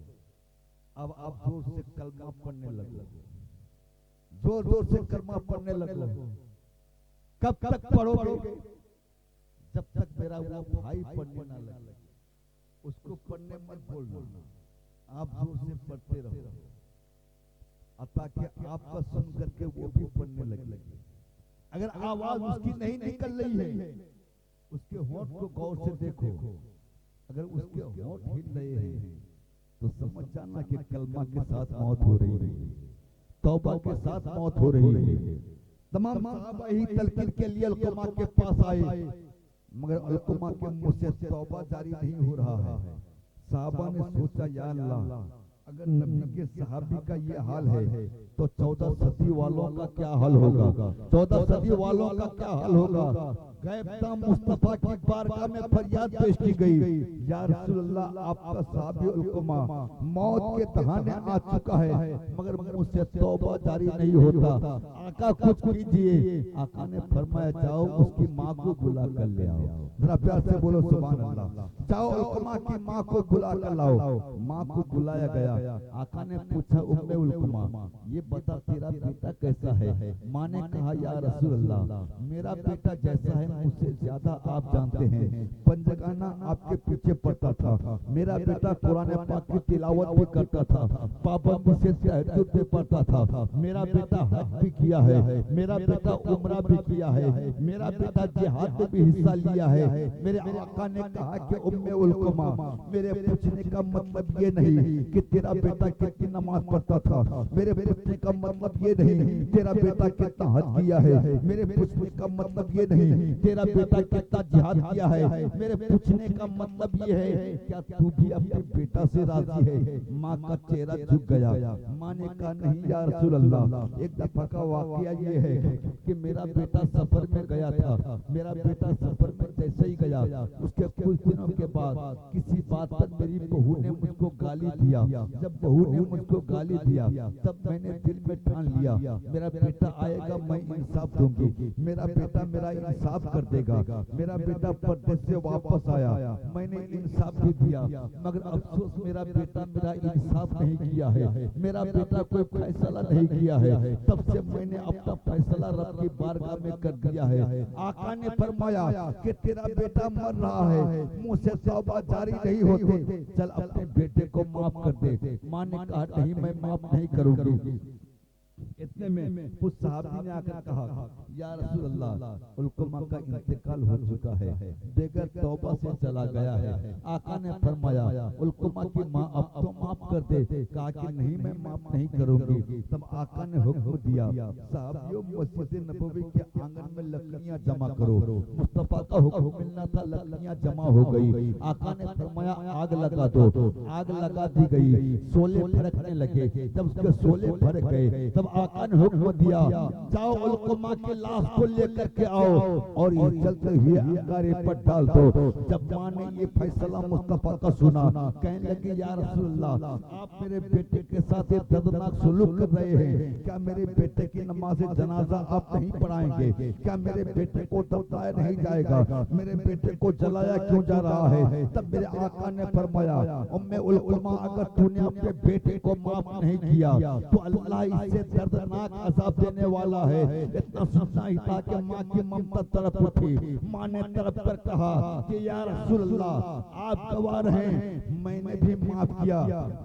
अब आप जोर से कलमा पढ़ने लगो, जोर जोर से कलमा पढ़ने लगो। कब तक पढ़ोगे? जब तक मेरा वो भाई पढ़ने ना लगे। उसको पढ़ने मत बोलना, आप जोर से पढ़ते रहो ताकि आपका सुन करके वो भी पढ़ने लगे। अगर आवाज उसकी नहीं निकल रही है, उसके होंठ को गौर से देखो। अगर उसके होंठ हिल रहे हैं तो समझ जाना कि कलमा के साथ मौत हो रही है, तौबा के साथ मौत हो रही है। तमाम सहाबा ही तलकीन के लिए अलकुमा के पास आए, मगर अलकुमा के मुंह से तौबा जारी नहीं हो रहा है। सहाबा ने सोचा, या अल्लाह, अगर नबी के सहाबी का ये हाल है तो 14 सदी वालों का क्या हाल होगा? 14 सदी वालों का क्या हाल होगा? गैबता मुस्तफा की बारगाह में फरियाद पेश की गई, या रसूलल्लाह, आपका सहाबी अलकुमा मौत के दहाने आ चुका है, मगर मुझसे तौबा जारी नहीं होता। आका कुछ कीजिए। आका ने फरमाया, जाओ उसकी माँ को बुला कर ले आओ। जरा प्यार से बोलो सुभान अल्लाह। जाओ अलकुमा की माँ को बुला कर लाओ। माँ को बुलाया गया। आका ने पूछा, उम्मे अलकुमा, ये बता तेरा बेटा कैसा है? माँ ने कहा, या रसूलल्लाह, मेरा बेटा जैसा है मुझसे ज्यादा आप जानते हैं। पंजगाना आपके पीछे पड़ता था। मेरा बेटा कुरान पाक की तिलावत भी करता था, पाबंदी से तहज्जुद भी पढ़ता था। मेरा बेटा हज भी किया है, मेरा बेटा उम्रा भी किया है, मेरा बेटा जिहाद में भी हिस्सा लिया है। मेरे आका ने कहा कि उम्मे उलकुमा, मेरे पूछने का मतलब ये नहीं कि तेरा बेटा कितनी नमाज पढ़ता था। मेरे पूछने का मतलब ये नहीं तेरा बेटा कितना हज किया है। मेरे पूछने का मतलब ये नहीं तेरा बेटा कितना जिहाद किया है। मेरे पूछने का मतलब ये है, क्या तू भी अपने बेटा से राजी है? माँ का चेहरा झुक गया। माँ ने कहा, नहीं या रसूल अल्लाह, एक दफा का वाकया ये है कि मेरा बेटा सफर में गया था। मेरा बेटा सफर में जैसे ही गया, उसके कुछ दिनों के बाद किसी बात पर मेरी बहू ने मुझको गाली दिया। जब बहू ने मुझको गाली दिया, तब मैंने दिल में ठान लिया, मेरा बेटा आएगा, मैं इंसाफ दूंगी, मेरा बेटा मेरा इंसाफ कर देगा। मेरा बेटा परदेश से वापस आया, मैंने इंसाफ भी दिया, मगर अफसोस मेरा बेटा मेरा इंसाफ नहीं किया है। मेरा बेटा कोई फैसला नहीं किया है। तब से मैंने अपना फैसला रब की बारगाह में कर दिया है। आका ने फरमाया कि तेरा बेटा मर रहा है, मुंह से तौबा जारी नहीं होते, चल अपने बेटे को माफ कर दे। माँ ने कहा नहीं, मैं माफ नहीं करूंगी। इतने में उस सहाबी ने आकर कहा, या रसूल अल्लाह, उल्कुमा का इंतकाल हो चुका है, बेगर तौबा से चला गया है। आका ने फरमाया, उल्कुमा की माँ अब तो माफ कर दे। कहा कि नहीं, मैं माफ नहीं करूंगी। तब आका ने हुक्म दिया, साहबियों, मस्जिद नबवी के आंगन में लकड़ियां जमा करो। मुस्तफा का हुक्म मिलना था, लकड़ियां जमा हो गई। आका ने फरमाया, आग लगा दो। आग लगा दी गई, शोले भड़कने लगे। जब उसके शोले भड़क गए, तब आका ने हुक्म दिया, जाओ उल्कुमा की लाश को लेकर के आओ और ये जलते हुए अंगारे पर डाल दो। जब माँ ने ये फैसला मुस्तफा का सुना, कहने लगी, या रसूलल्लाह, आप मेरे बेटे के साथ ये दर्दनाक सुलूक कर रहे हैं। क्या मेरे बेटे की नमाज जनाजा आप नहीं पढ़ाएंगे? क्या मेरे बेटे को दफनाया नहीं जाएगा? मेरे बेटे को जलाया क्यों जा रहा है? तब मेरे आका ने फरमाया, उम्मे उल्कुमा, अगर तूने अपने बेटे को माफ नहीं किया तो अल्लाह इससे दर्दनाक अजाब देने वाला है। इतना सुनना ही था कि माँ की ममता तड़प उठी। माँ ने तड़प कर कहा कि या रसूल अल्लाह, आप गवाह हैं, मैंने भी माफ किया,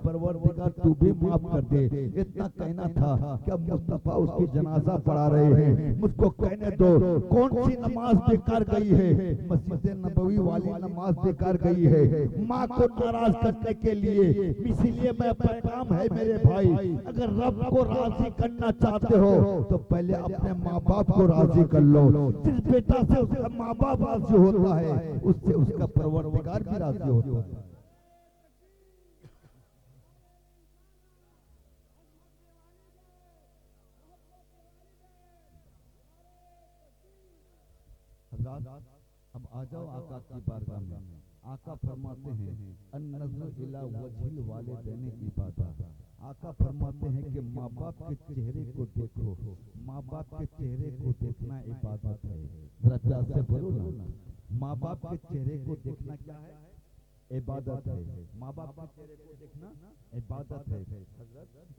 परवरदिगार तू भी माफ कर दे। इतना कहना था कि अब मुस्तफा उसकी जनाजा पढ़ा रहे हैं। मुझको कहने दो, कौन सी नमाज बेकार गई है? मस्जिद नबवी वाली नमाज बेकार गई है, माँ को नाराज करने के लिए। इसीलिए मैं पैगाम है मेरे भाई, अगर रब को राजी करना चाहते हो तो पहले अपने माँ बाप को राजी कर लो। जिस बेटा से उसका माँ बाप राजी होता है, उससे उसका परवरदिगार भी राजी होता है। अब आ जाओ आका की बारगाह में। आका फरमाते हैं, अन्नज़्र इला वजहिल वालिदैन इबादत। आका फरमाते हैं कि माँ बाप के चेहरे को देखो, माँ बाप के चेहरे को देखना इबादत है। जरा प्यार से बोलो ना, माँ बाप के चेहरे को देखना क्या है? इबादत है। माँ बाप के चेहरे को देखना इबादत है।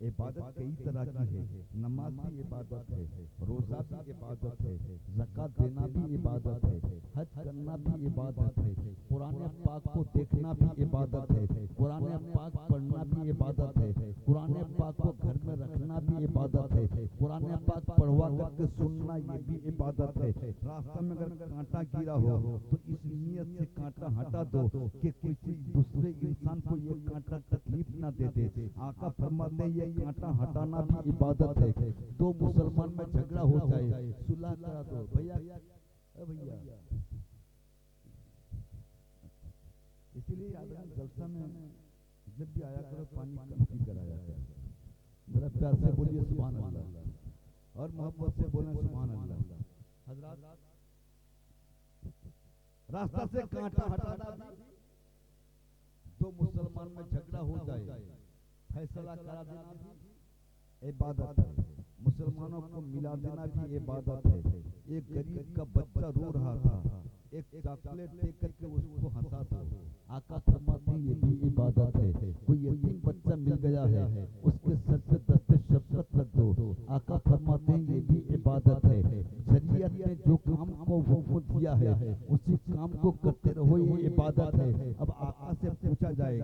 इबादत कई तरह की है। नमाज भी इबादत है, रोजा भी इबादत है, ज़कात देना भी इबादत है, हज करना भी इबादत है, कुरान पाक को देखना भी इबादत है, कुरान पाक पढ़ना भी इबादत है, कुरान पाक को घर में रखना भी इबादत है, कुरान पाक पढ़वा करके सुनना ये भी इबादत है। रास्ता में अगर कांटा गिरा हो तो इस नियत से कांटा हटा दो कि किसी दूसरे इंसान को ये कांटा तकलीफ ना दे दे। आका फरमाते ये कांटा हटाना भी इबादत है। दो मुसलमान में झगड़ा हो जाए, सुलह करा दो। भैया भैया, इसीलिए जलसा में जब भी आया करो पानी कम पी कर आया करो। जरा प्यार से बोलिए सुभान अल्लाह, और मोहब्बत से बोलें सुभान अल्लाह। हजरात, रास्ता से कांटा हटाना भी, दो मुसलमान में झगड़ा हो जाए, फैसला करा देना भी इबादत है। मुसलमानों को मिला देना भी इबादत है। एक गरीब का बच्चा रो रहा था, एक चॉकलेट दे करके उसको हंसा दो, आका फरमाते ये भी इबादत है। कोई यतीम बच्चा मिल गया है, उसके सर पे दस्ते शफ़क़त रख दो, आका फरमाते हैं ये भी इबादत है। शरीयत ने जो काम को हुक्म दिया है उसी काम को करते रहो, ये इबादत है। अब आका से पूछा जाए,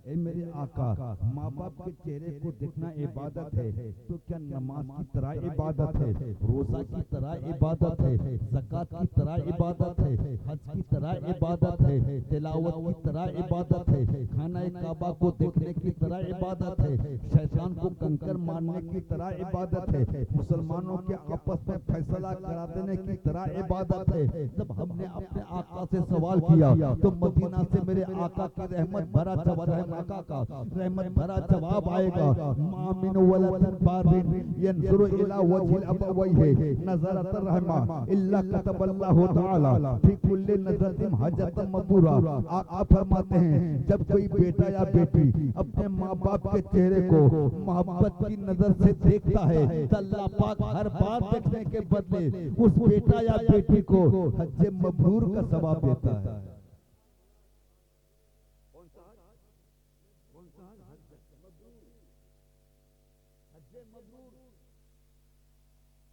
ए मेरे आका, माँ बाप के चेहरे को देखना इबादत है, तो क्या नमाज की तरह इबादत है, रोजा की तरह इबादत है, ज़कात की तरह इबादत है, हज की तरह इबादत है, तिलावत की तरह इबादत है, खाना काबा को देखने की तरह इबादत है, शैतान को कंकर मारने की तरह इबादत है, मुसलमानों के आपस में फैसला करा देने की तरह इबादत है। जब हमने अपने आका से सवाल किया तो मदीना से मेरे आका की रहमत भरा जवाब, आका का रहमत भरा जवाब आएगा, मामिन वलदिन बारिन यंजुरु इला वजहिल अबवैहि नज़रत रहमा इल्ला कतबल्लाहु तआला फी कुल्ली नज़रतिन हजतन मबरूरा। आप फरमाते हैं, जब कोई बेटा या बेटी अपने माँ बाप के चेहरे को मोहब्बत की नजर से देखता है तो अल्लाह पाक हर बार देखने के बदले उस बेटा या बेटी को हज मबरूर का सवाब देता है।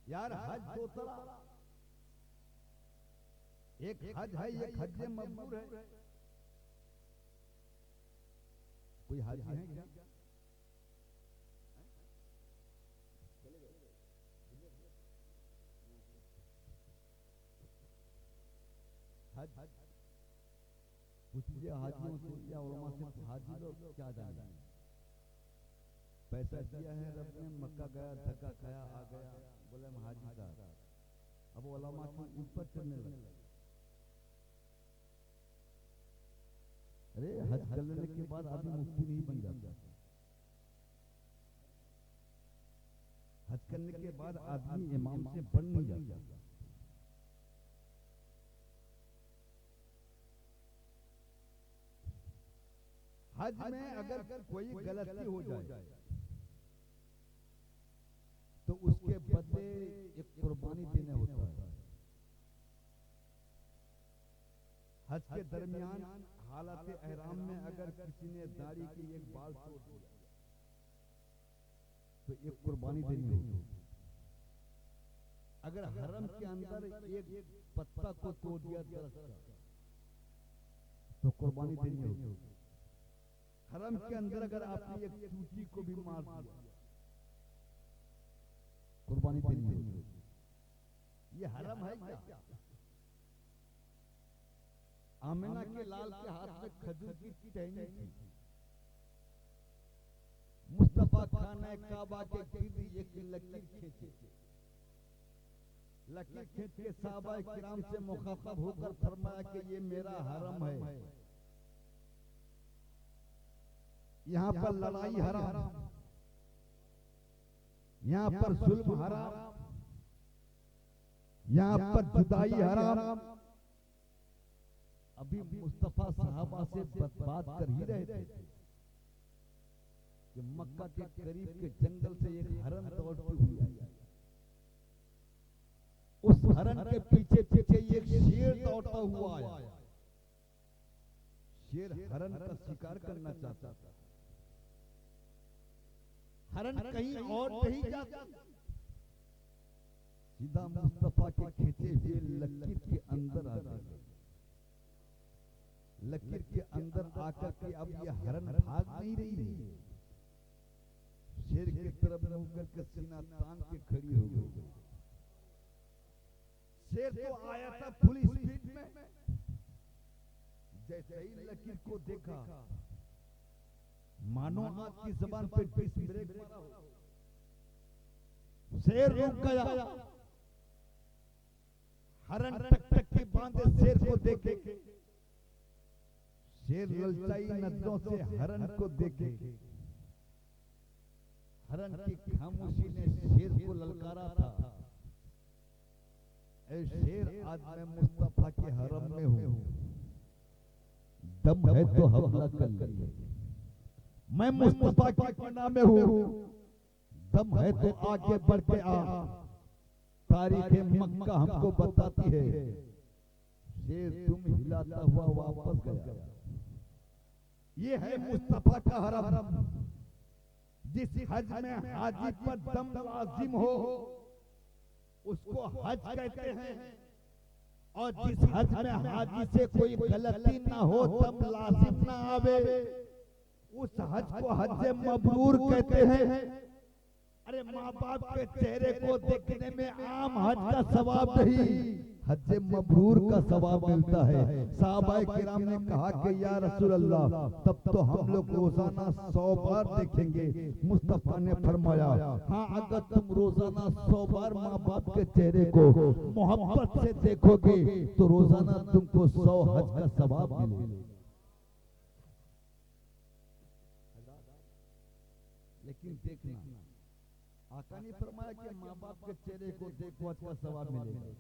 यार हज दो तरह, एक हज है, एक हज मबरूर है। कोई हाजी है क्या? हज पूछ लीजिए हाजियों से या उलमा से, हाजी लोग क्या जाने, पैसा दिया है रब ने, मक्का गया, धक्का खाया, आ गया, बोले हम हाजी साहब। अब उलमा के ऊपर चढ़ने लगे। अरे हज करने के बाद आदमी मुफ्ती नहीं बन जाता। हज करने के बाद आदमी इमाम से बन नहीं जाता। हज में अगर कोई गलती हो जाए तो उसके बदले एक कुर्बानी देने होता है। हज के दरमियान हालत एहराम में अगर किसी ने दाढ़ी की एक बाल तोड़ दिया तो एक कुर्बानी देनी होगी। अगर हरम के अंदर एक पत्ता को तोड़ दिया दरख्त का तो कुर्बानी देनी होगी। हरम के अंदर अगर आपने एक चूटी को भी मार दिया कुर्बानी देनी होगी। ये हरम है क्या? आमिना के लाल के हाथ में खजूर की टहनी थी। मुस्तफा खाना काबा के गिर्द एक लकीर खींचे। लकीर खींच के साहबा किराम से मुखातब होकर फरमाया कि ये मेरा हरम है, यहाँ पर लड़ाई हराम, यहाँ पर जुल्म हराम, यहाँ पर जुदाई हराम। अभी मुस्तफा साहबा से बात कर ही रहे थे कि मक्का के करीब के जंगल से एक हरन दौड़ती हुई आई। उस हरन के पीछे पीछे एक शेर दौड़ता हुआ आया। शेर हरन का शिकार करना चाहता था। हरन कहीं और नहीं जाता, सीधा मुस्तफा के खींचे हुए लकीर के अंदर आ गया। लकीर के अंदर आकर के अब ये हरन भाग नहीं रही, शेर की तरफ मुंह करके सीना तान के खड़ी हो गई। शेर तो आया था फुल स्पीड में, जैसे ही लकीर को देखा मानो आपकी जबान पे डिस्क ब्रेक मारा हो। शेर रुक गया। हरन टक टक के बांधे शेर को देखे। शेर ललचाई नजरों से हरन को देखे। हरन की खामोशी ने शेर को ललकारा था, ऐ शेर आज मैं मुस्तफा के हरम में हूँ, दम है तो हमला कर ले। मैं मुस्तफा की पनाह में हूँ, दम है तो आगे बढ़ के आ। तारीख मक्का हमको बताती है। शेर तुम हिलाता हुआ वापस गया। ये है मुस्तफा का हरम। जिस हज में हाजी पर दम लाजिम हो उसको हज कहते हैं, और जिस हज में हाजी से कोई गलती ना हो, दम लाजिम ना आवे, उस हज को हज मबरूर कहते हैं। अरे माँ बाप के चेहरे को देखने में आम हज का सवाब नहीं, हज मबरूर का सवाब मिलता है। साहबा किराम ने कहा कि या रसूल अल्लाह, तब तो हम लोग रोजाना 100 बार देखेंगे। मुस्तफा ने फरमाया, हाँ अगर तुम रोजाना 100 बार माँ बाप के चेहरे को मोहब्बत से देखोगे तो रोजाना तुमको 100 हज का सवाब मिलेगा। लेकिन देखना, आका ने फरमाया कि माँ बाप के चेहरे को देखो हज का सवाब मिलेगा।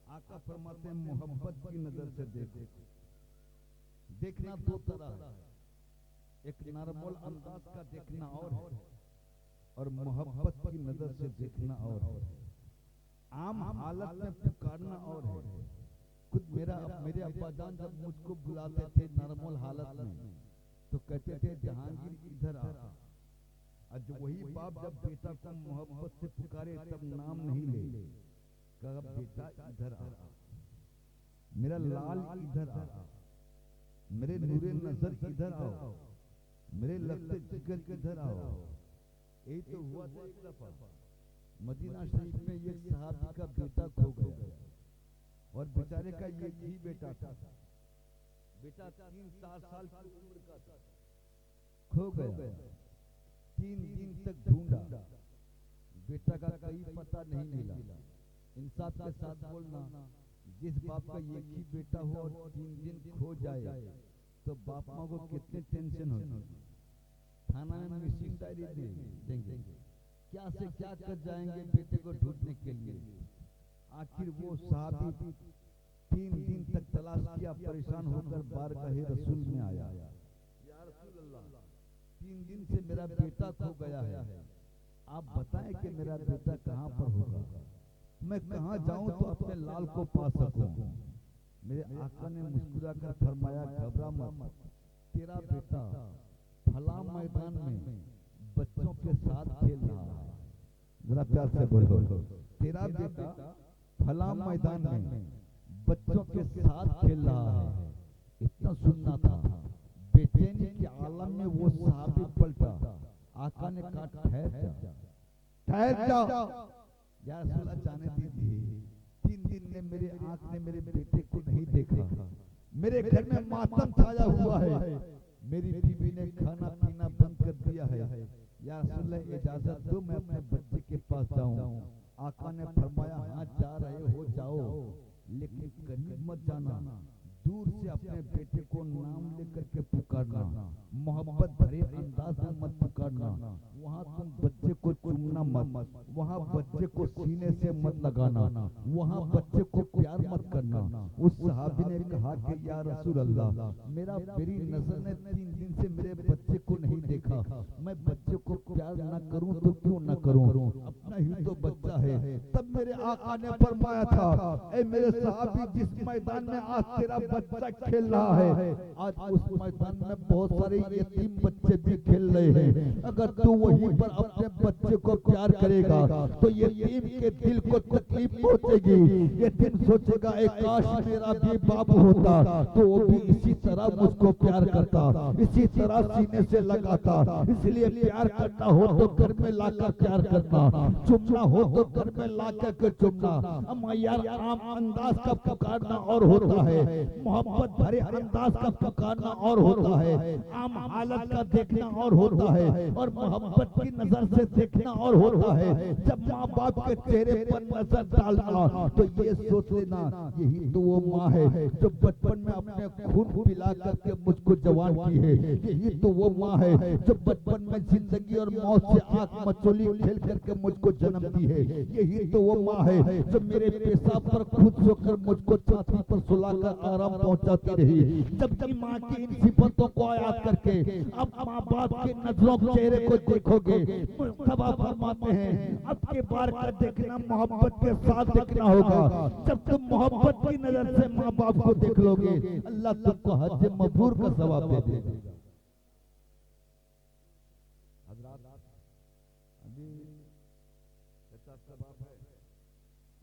आका फरमाते हैं मोहब्बत की नजर से देखो। देखना दो तरह है, एक नॉर्मल अंदाज का देखना और मोहब्बत की नजर से देखना और है। आम हालत में पुकारना और है। खुद मेरे अब्बा जान जब मुझको बुलाते थे नॉर्मल हालत में तो कहते थे जहांगीर इधर आ। आज वही बाप जब बेटा को मोहब्बत से पुकारे तब नाम नहीं ले, कहा बेटा इधर आ। मेरा लाल इधर आ, मेरे नूरे नजर इधर आओ, मेरे लगते जिगर इधर आओ। यही तो हुआ था एक दफा मदीना शरीफ में एक सहाबी का बेटा खो गया और बेचारे का एक ही बेटा था। बेटा 3-4 साल की उम्र का था, खो गया। 3 दिन तक ढूंढा, बेटा का कहीं पता नहीं मिला। इंसाफ के साथ बोलना, जिस बाप का एक ही बेटा हो और 3 दिन खो जाए तो बाप माँ को कितने टेंशन होगी। थाना में मिसिंग डायरी देंगे, क्या से क्या कर जाएंगे बेटे को ढूंढने के लिए। आखिर वो साहबी 3 दिन तक तलाश किया, परेशान होकर बारगाहे रसूल में आया। या रसूल अल्लाह, 3 दिन से मेरा बेटा खो गया है, आप बताएं कि मेरा बेटा कहाँ पर होगा, मैं कहाँ जाऊं तो अपने लाल को पा सकूं। मेरे आका ने मुस्कुराकर फरमाया, घबरा मत, तेरा बेटा फला मैदान में बच्चों के साथ खेल रहा है। जरा प्यार से बोलो, तेरा बेटा फला मैदान में बच्चों के साथ खेल रहा है। इतना सुनना था। बेचैनी के आलम में वो सहाबी पलटा। आका ने कहा, ठहर जाओ, या रसूल अल्लाह जाने दीजिए। 3 दिन ने मेरे आंख ने मेरे बेटे को नहीं देखा, मेरे घर में मातम छाया हुआ है, मेरी बीवी ने खाना पीना बंद कर दिया है। या रसूल अल्लाह इजाजत दो मैं अपने बच्चे के पास जाऊं। आका ने फरमाया, हाँ जा रहे हो जाओ, लेकिन करीब मत जाना, दूर से अपने बेटे को नाम लेकर के पुकारना, मोहब्बत भरे अंदाज में मत पुकारना। वहाँ तुम बच्चे को चूमना मत, वहाँ बच्चे को सीने से मत लगाना, वहाँ बच्चे को प्यार मत करना। उस सहाबी ने कहा कि या रसूल अल्लाह, मेरी नजर ने 3 दिन से मेरे बच्चे को नहीं देखा, मैं बच्चे को प्यार न करूं तो क्यों न करूं, अपना ही तो बच्चा है। तब मेरे आका ने फरमाया था, ए मेरे सहाबी, जिस मैदान में आज तेरा बच्चा खेल रहा है, आज उस मैदान में बहुत सारे यतीम बच्चे भी खेल रहे हैं। अगर तू वहीं पर अपने बच्चे को प्यार करेगा तो यतीम के दिल को तकलीफ पहुंचेगी। यतीम सोचेगा, एक काश मेरा भी बाप होता तो वो भी इसी तरह मुझको प्यार करता, इसी तरह सीने से लगाता। इसलिए प्यार करना हो तो घर में लाकर प्यार करना, चुमना हो तो घर में लाकर के चुमना। अम्मा यार, आम अंदाज का पुकारना और होता है, मोहब्बत भरे अंदाज का पुकारना और होता है, आम हालत का देखना और होता है, और मोहब्बत की नजर से देखना और होता है। जब माँ बाप के चेहरे पर नजर डालना तो ये सोच लेना, यही तो वो माँ है जो बचपन में अपने खून पिला करके मुझको जवान की है। यही तो वो माँ है जो बचपन में जिंदगी और मौत से आंख मचोली खेल करके मुझको जन्म दी है। यही तो वो माँ है जो मेरे पेशाब पर खुद सोकर मुझको छाती पर सुलाकर आराम पहुंचाती रही। जब जब माँ की इन सिफतों को याद करके अब माँ बाप के नजरों के चेहरे को देखोगे, मुस्तफा फरमाते हैं, अब के बार का देखना मोहब्बत के साथ देखना होगा। जब तुम मोहब्बत की नजर से माँ बाप को देख लोगे, अल्लाह तुमको हज मबरूर का सवाब दे देगा। अभी आपका बाप है,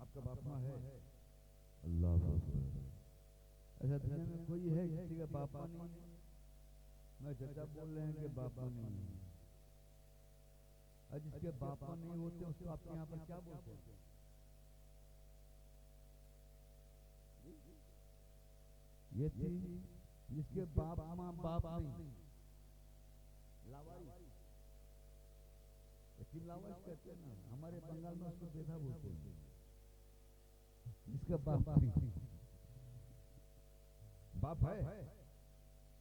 आपका बाप माँ है, अल्लाह। अच्छा, दुनिया में कोई है किसी का बापा नहीं? मैं चचा बोल रहे हैं कि बापा नहीं है। और जिसके बापा नहीं होते उसको आपके यहाँ पर क्या बोलते हैं? ये थी जिसके बाप माँ बाप नहीं, लावारिस, यतीम लावारिस कहते हैं ना, हमारे बंगाल में उसको बेटा बोलते हैं, जिसका बाप नहीं। बाप है,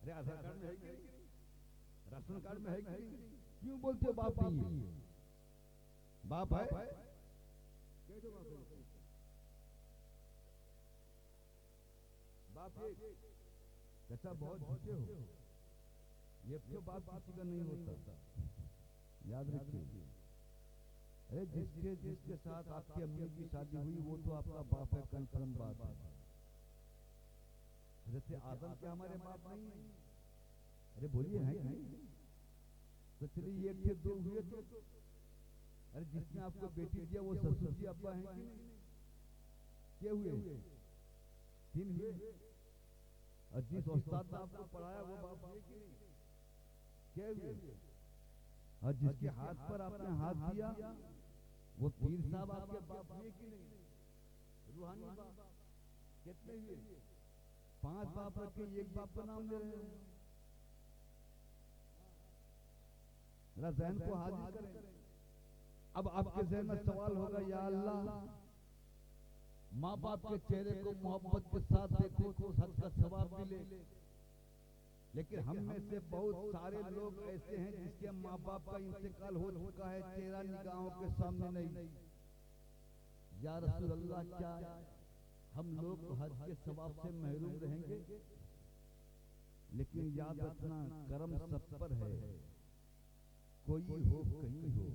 अरे आधार कार्ड में है कि नहीं, राशन कार्ड में है कि नहीं, क्यों बोलते हो बाप नहीं है? बाप है, कैसे बाप है? बाप एक, चाचा बहुत झूठे हो, ये क्यों बाप किसी का नहीं होता, याद रखिए। अरे जिसके साथ आपकी अम्मी की शादी हुई वो तो आपका बाप है, कंफर्म बात है। जैसे आदम के हमारे बाप नहीं है, अरे बोलिए है कि नहीं? तो चलिए एक थे दो हुए तो, अरे जिसने आपको बेटी दिया वो ससुर जी अब्बा हैं कि नहीं? क्या हुए? तीन हुए। और जिस उस्ताद ने आपको पढ़ाया वो बाप हुए कि नहीं? क्या हुए? और जिसके हाथ पर आपने हाथ दिया वो पीर साहब आपके बाप हुए कि नहीं? रूहानी बाप। कितने हुए? 5 बाप रखे, एक बाप का नाम ले रहे हैं। जरा ज़हन को हाजिर करें। अब आपके ज़हन में सवाल होगा, या अल्लाह, माँ बाप के चेहरे को मोहब्बत के साथ देखो तो हज का सवाब मिले, लेकिन हम में से बहुत सारे लोग ऐसे हैं जिसके माँ बाप का इंतकाल हो चुका है, चेहरा निगाहों के सामने नहीं। या रसूल अल्लाह, क्या हम लोग हज के सवाब से महरूम रहेंगे? लेकिन याद रखना, करम सब पर है, कोई हो कहीं हो।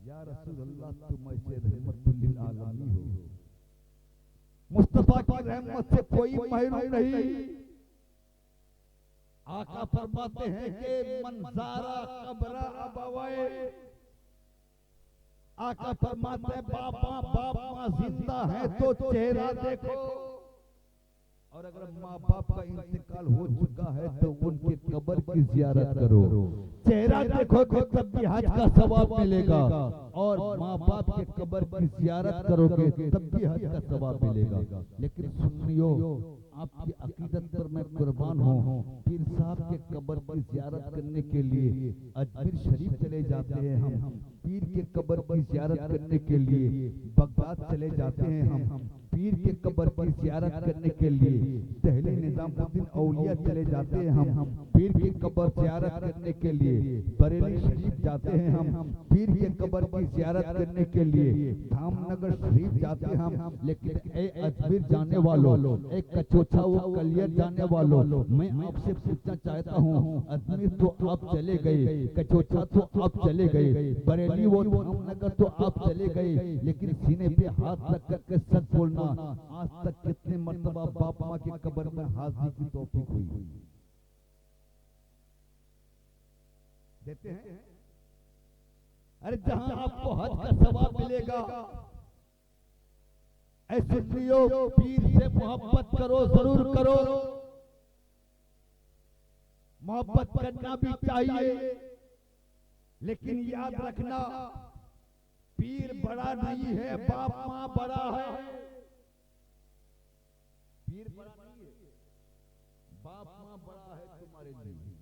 या रसूल अल्लाह, तुम ऐसे रहमतुल लिल आलमीन हो। मुस्तफा की रहमत से कोई महरूम नहीं। आका फरमाते हैं कि मंजारा कब्रा अबवाए, आका फरमाते हैं बाप माँ जिंदा है तो चेहरा देखो, और अगर माँ बाप का इंतकाल हो चुका है तो उनके कब्र की जियारत करो। चेहरा देखोगे तब भी हज का सवाब मिलेगा, और माँ बाप के कब्र की जियारत करोगे तब भी हज का सवाब मिलेगा। लेकिन सुनियो, आपकी अकीदत पर मैं कुर्बान हूँ, पीर साहब के कब्र की जियारत करने के लिए अजमेर शरीफ चले जाते हैं हम, पीर के कब्र की जियारत करने के लिए बगदाद चले जाते हैं हम, पीर के कब्र की जियारत करने के लिए दिल्ली निजामुद्दीन औलिया चले जाते हैं हम, पीर की कब्र जियारत करने के लिए बरेली शरीफ जाते हैं हम, पीर के कब्र की जियारत करने के लिए धामनगर शरीफ जाते हैं हम। लेकिन ए अजमेर जाने वालों, एक कचोछा वो कलियर जाने वालों, मैं आपसे पूछना चाहता हूँ, अजमेर तो आप चले गए, कचोछा तो आप चले गए, बरेली वो धामनगर तो आप चले गए, लेकिन सीने पे हाथ रख करके सच बोलना, आज तक कितने मर्तबा बाप माँ की कब्र में हाजिरी की तौफीक हुई? देते हैं? अरे जहां आपको हज का सवाब मिलेगा, ऐसे पीर से मोहब्बत करो, जरूर करो। मोहब्बत करना भी चाहिए, लेकिन याद रखना, पीर बड़ा नहीं है, बाप माँ बड़ा है। पीर बड़ा नहीं है, बाप माँ बड़ा है तुम्हारे लिए।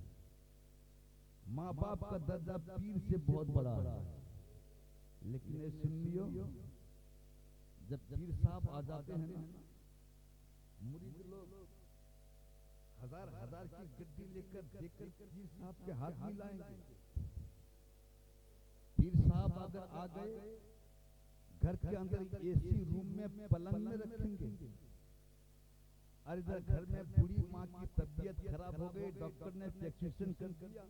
माँ बाप का दर्जा पीर से बहुत बड़ा है। लेकिन ये सुन लियो, जब पीर साहब आ जाते हैं ना, मुरीद लोग हजार हजार की गड्डी लेकर देकर पीर साहब के हाथ मिलाएंगे। पीर साहब अगर आ गए, घर के अंदर एसी रूम में पलंग में रखेंगे। और इधर घर में बूढ़ी माँ की तबीयत खराब हो गई, डॉक्टर ने प्रेस्क्रिप्शन कर दिया,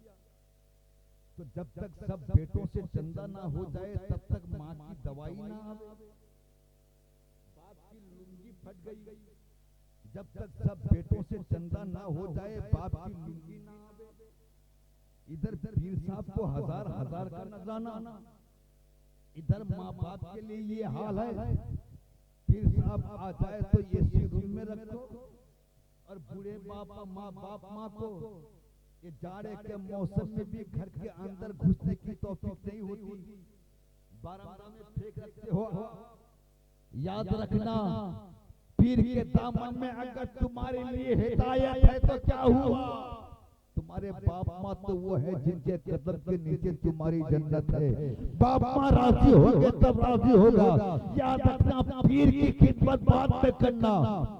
तो जब तक सब बेटों से चंदा ना हो जाए तब तक माँ की दवाई ना आवे। बाप की लुंगी फट गई, जब तक सब बेटों से चंदा ना हो जाए बाप की लुंगी ना आवे। इधर पीर साहब को हजार हजार का नजराना, इधर माँ बाप के लिए ये हाल है। पीर साहब आ जाए तो एसी रूम में रखो, और बूढ़े माँ बाप को ये जाड़े के मौसम में भी घर के अंदर घुसने की तौफीक नहीं होती, बारामदा में फेंक रखते हो। याद रखना, पीर के दामन में अगर तुम्हारे लिए हिदायत है तो क्या हुआ? तुम्हारे बाप माँ तो वो है जिनके कदम के नीचे तुम्हारी जन्नत है। बाप माँ राजी होंगे तब राजी होगा। याद रखना, पीर की खिदमत बाद में करना,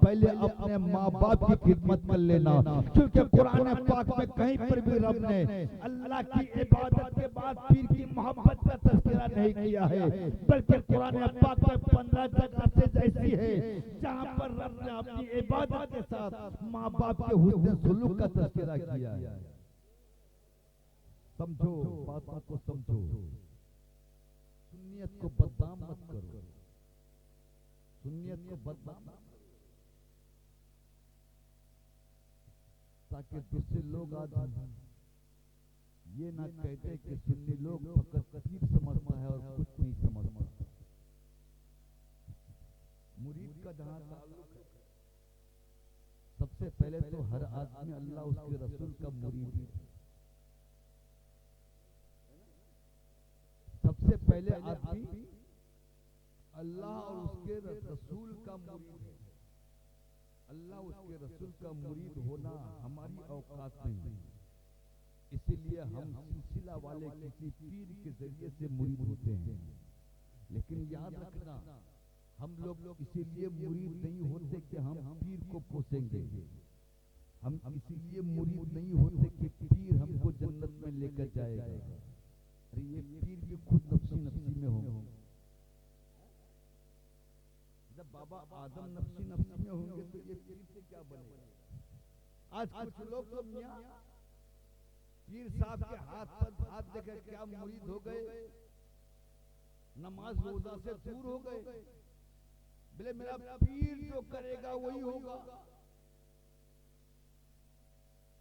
पहले अपने माँ बाप की खिदमत कर लेना। क्योंकि कुरान पाक में कहीं पर भी रब ने अल्लाह की इबादत के बाद पीर की मोहब्बत का तज़किरा नहीं किया है, बल्कि कुरान पाक में 15 जगह ऐसी है जहाँ पर रब ने अपनी इबादत के साथ माँ बाप के हुस्न सुलूक का तज़किरा किया है। समझो, बातों को समझो, सुन्नियत को बदनाम मत करो, सुन्नियत को बदनाम मत करो, ताकि दूसरे लोग आज ये ना कहते कि सुन्नी लोग फकत पीर समझता है और कुछ नहीं समझता। मुरीद का जहां ताल्लुक है, सबसे पहले तो हर आदमी अल्लाह उसके रसूल का मुरीद है। सबसे पहले आदमी अल्लाह और उसके रसूल का मुरीद है। अल्लाह उसके रसूल का मुरीद होना हमारी औकात नहीं है, इसीलिए हम सिलसिला वाले किसी पीर के जरिए से मुरीद होते हैं। लेकिन याद रखना, हम लोग इसीलिए मुरीद नहीं होते कि हम पीर को पोसेंगे, हम इसीलिए मुरीद नहीं होते कि पीर हमको जन्नत में लेकर जाएगा। अरे ये पीर भी खुद नफ्सी नफ्सी में हो। जब बाबा आदम नफ्सी नफ्सी में होंगे तो ये पीर से क्या बनेगा। आज कुछ लोग तो मियां पीर साहब के हाथ पर हाथ देकर क्या मुरीद हो गए, नमाज रोजा से दूर हो गए। बोले मेरा पीर जो करेगा वही होगा,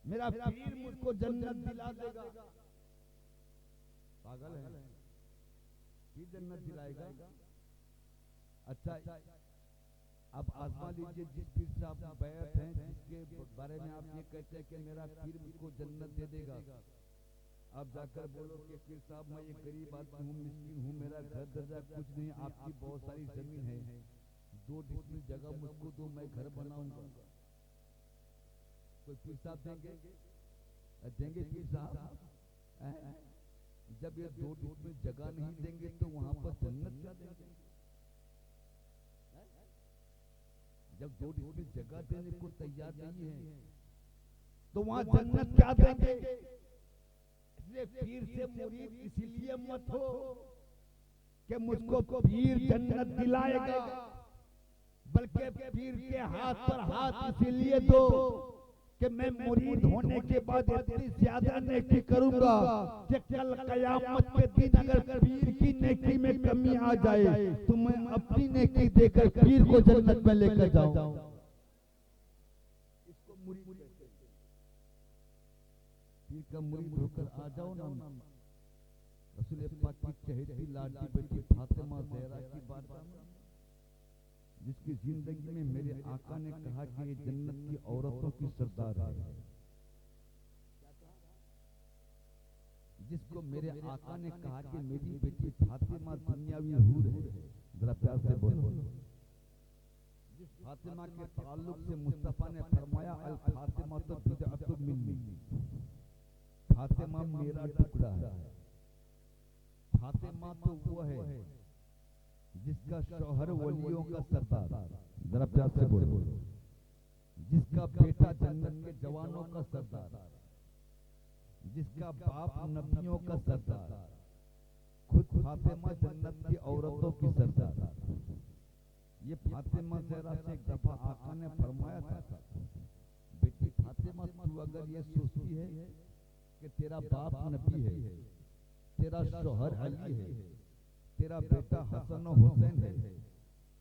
मेरा पीर मुझको जन्नत दिला देगा। पागल है, पीर जन्नत दिलाएगा। अच्छा, अब आजमा लीजिए, जिस पीर साहब बैठ हैं, जिसके बारे में आप ये कहते हैं कि मेरा पीर मुझको जन्नत दे देगा, आप जाकर बोलो कि पीर साहब मैं ये गरीब आदमी हूँ, मिस्किन हूँ, मेरा घर दर्जा कुछ नहीं, आपकी बहुत सारी जमीन है, 2 डिसमिल जगह मुझको दो, मैं घर बनाऊंगा। कोई पीर साहब देंगे पीर साहब? जब ये 2 डिसमिल जगह नहीं देंगे तो वहां पर जन्नत क्या देंगे? जब 2 डिसमिल जगह देने को तैयार नहीं है तो वहां जन्नत क्या देंगे? इसलिए पीर से मुरीद इसीलिए मत हो कि मुझको पीर जन्नत दिलाएगा, बल्कि पीर के हाथ पर हाथ इसीलिए दो कि मैं मुरीद होने के बाद इतनी ज्यादा नेकी करूंगा कि कल कयामत के दिन अगर पीर की नेकी में कमी आ जाए तो मैं अपनी नेकी देकर पीर को जन्नत में लेकर जाऊं। इसको मुरीद कहते हैं। पीर का मुरीद होकर आ जाओ ना। रसूल पाक की चहेती लाडली बेटी फातिमा ज़हरा की बात, जिसकी जिंदगी में मेरे आका ने कहा कि ये जन्नत की औरतों की सरदार है, जिसको मेरे आका ने कहा कि मेरी बेटी फातिमा दुनियावी हूर है। जरा प्यार से बोलो। जिस फातिमा के ताल्लुक से मुस्तफा ने फरमाया अल फातिमा तो बिदअतुन मिन्नी, फातिमा मेरा टुकड़ा है। फातिमा तो वो है जिसका शौहर वलियों का सरदार, जरा प्यार से बोलो, जिसका बेटा जन्नत के जवानों का सरदार, जिसका बाप नबियों का सरदार, खुद फातिमा जन्नत की औरतों की सरदार। ये फातिमा ज़हरा से एक दफा आका ने फरमाया था, बेटी फातिमा तू अगर ये सोचती है कि तेरा बाप नबी है, तेरा शौहर अली है, तेरा बेटा हसन और हुसैन है,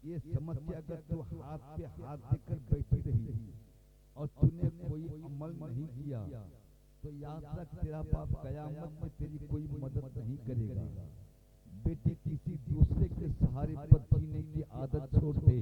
ये समझ के अगर तू हाथ पे हाथ देकर बैठी रही और तूने कोई अमल नहीं किया तो याद रख तेरा बाप कयामत में तेरी कोई मदद नहीं करेगा। बेटी किसी दूसरे के सहारे पर जीने की आदत छोड़ दे,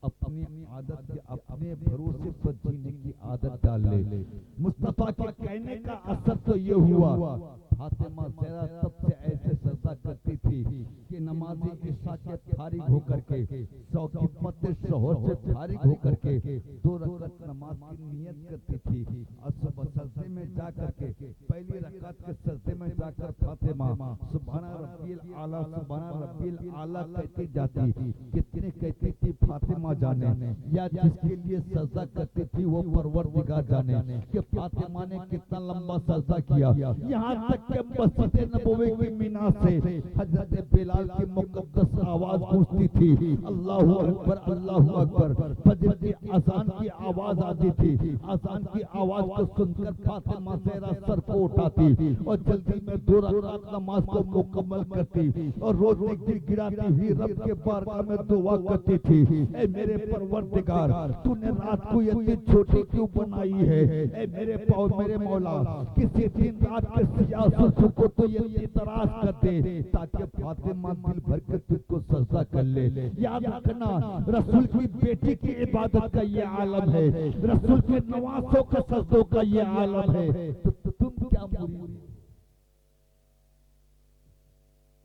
अपनी आदत के अपने भरोसे पर जीने की आदत डाल ले। मुस्तफा के कहने का असर तो ये हुआ, फातिमा ज़हरा सबसे ऐसे सजदा करती थी कि नमाज़े इशा के फारिग होकर के, खिदमत शौहर से फारिग होकर के 2 रकात नमाज की नियत करती थी और सुबह सजदे में जाकर के पहली रकात के सजदे में जाकर फातिमा सुभान रब्बिल आला सुभान रब्बिल आला कहती जाती। कितने कहती थी फातिमा जाने, या जिसके लिए सजदा करती थी वो परवरदिगार जाने कि फातिमा ने कितना लंबा सजदा किया। यहाँ तक के मस्जिद नबवी की मीनार से हजरत बिलाल की मुकद्दस आवाज गूंजती थी, अल्लाहु अकबर अल्लाहु अकबर। फजर की अजान की आवाज आती थी, अजान की आवाज को सुनकर फातिमा ज़हरा सर को उठाती और जल्दी में 2 रकात नमाज को मुकम्मल करती और रोज गिड़गिड़ाती हुई रब के बारगाह में दुआ करती थी, ऐ मेरे परवरदिगार, तूने रात को इतनी छोटी क्यों बनाई है? ए मेरे मौला, किसी दिन रात के सियासत को तो ये तराश कर दे ताकि फातिमा दिल भर के तुझको सजदा कर ले। याद रखना, रसूल की बेटी की इबादत का ये आलम है, रसूल के नवासों के सजदों का ये आलम है, तो तुम क्या मुरीद?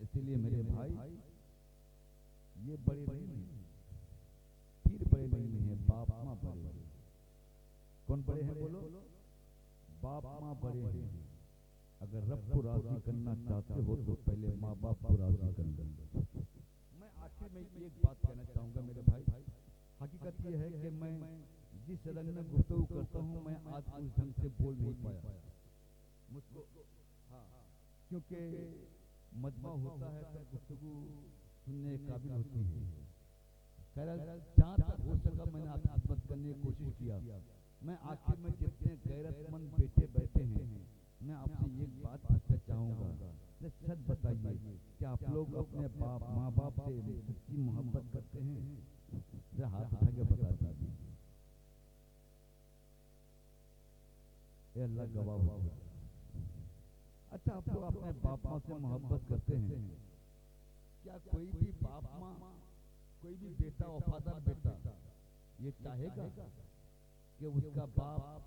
इसलिए मेरे भाई, ये बड़े नहीं हैं, पीर बड़े नहीं हैं, बाप माँ बड़े हैं। कौन बड़े हैं बोलो? बाप माँ बड़े हैं। अगर रब को राजी करना चाहते हो तो पहले माँ बाप को राजी करना। मैं आखिर में एक बात कहना चाहूंगा मेरे भाई, हकीकत ये है कि मैं जिस रंग में गुफ्तगू करता हूँ, मैं आज उस ढंग से बोल नहीं पाया मुझको, हाँ, क्योंकि मजमा होता है तो गुफ्तगू सुनने काबिल होती है। जहाँ तक हो सका मैंने आपकी खिदमत करने की कोशिश किया। मैं आखिर में जितने गैरतमंद बेटे बैठे हैं, मैं आपसे एक बात पूछना चाहूँगा, सच बताइए, क्या आप लोग अपने माँ बाप से सच्ची मोहब्बत करते हैं? हाथ उठा के बता दीजिए। अल्लाह गवाह हो। अच्छा, आप लोग अपने बाप माँ से मोहब्बत करते हैं? क्या कोई भी बाप माँ, कोई भी बेटा, वफादार बेटा ये चाहेगा कि उसका बाप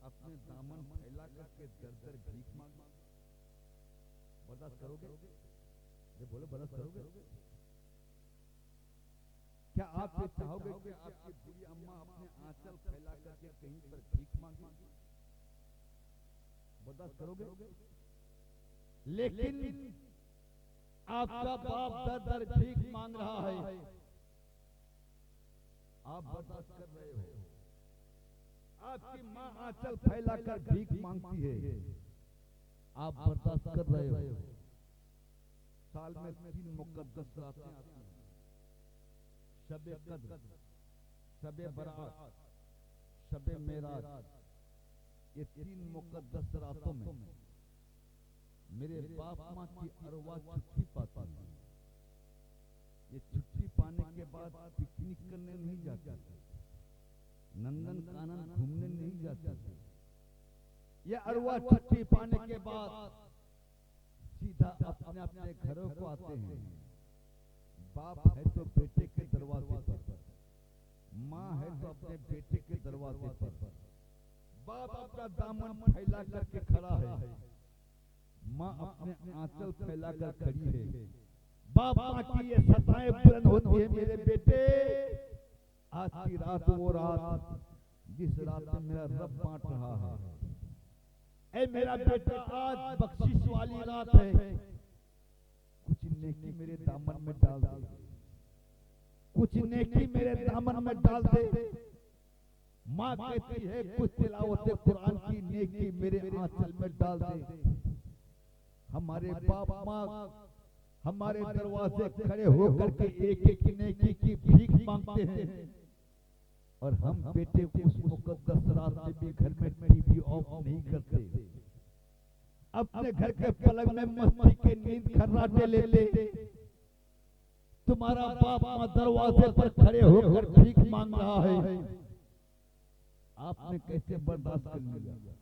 अपने दामन फैला करके दर दर भीख मांगे? बर्दाश्त करोगे? ये बोलो, बर्दाश्त करोगे? क्या आप ये चाहोगे कि आपकी बुरी अम्मा अपने आंचल फैला करके कहीं पर भीख मांगे? बर्दाश्त करोगे? लेकिन आपका बाप दर दर भीख मांग रहा है, आप बर्दाश्त कर रहे हो। आपकी माँ आंचल फैलाकर भीख मांगती है, आप बर्दाश्त कर रहे हो। साल में 3 मुकद्दस रातें आती हैं, शबे कद्र, शबे बरात, शबे मेराज। ये 3 मुकद्दस रातों में मेरे बाप माँ की अरवा छुट्टी पाती है। ये छुट्टी पाने के बाद पिकनिक करने नहीं जाते, नंदन कानन घूमने नहीं जाते। ये अरवा छुट्टी पाने के बाद सीधा अपने अपने घरों को आते हैं। बाप है तो बेटे के दरवाजे पर, माँ है तो अपने बेटे के दरवाजे पर। बाप अपना दामन फैला करके खड़ा है, माँ अपने आंचल फैलाकर खड़ी है। बाप माँ की ये सताएं बुलंद होती है, मेरे बेटे आज की रात वो रात जिस रात में मेरा रब बांट रहा है। ए मेरा बेटा, आज बख्शिश वाली रात है, कुछ नेकी मेरे दामन में डाल दे, कुछ नेकी मेरे दामन में डाल दे। माँ कहती है कुछ तिलावत कुरान की नेकी मेरे आंचल में डाल दे। हमारे बाप माँ हमारे दरवाजे खड़े होकर के एक एक नेकी की भीख मांगते हैं, और हम बेटे को उस मुकद्दस रात में भी घर में टीवी ऑफ नहीं करते। अपने घर के पलंग में मस्ती के नींद खर्राटे लेते। तुम्हारा बाप माँ दरवाजे पर खड़े होकर भीख मांग रहा है, आपने कैसे बर्दाश्त कर लिया?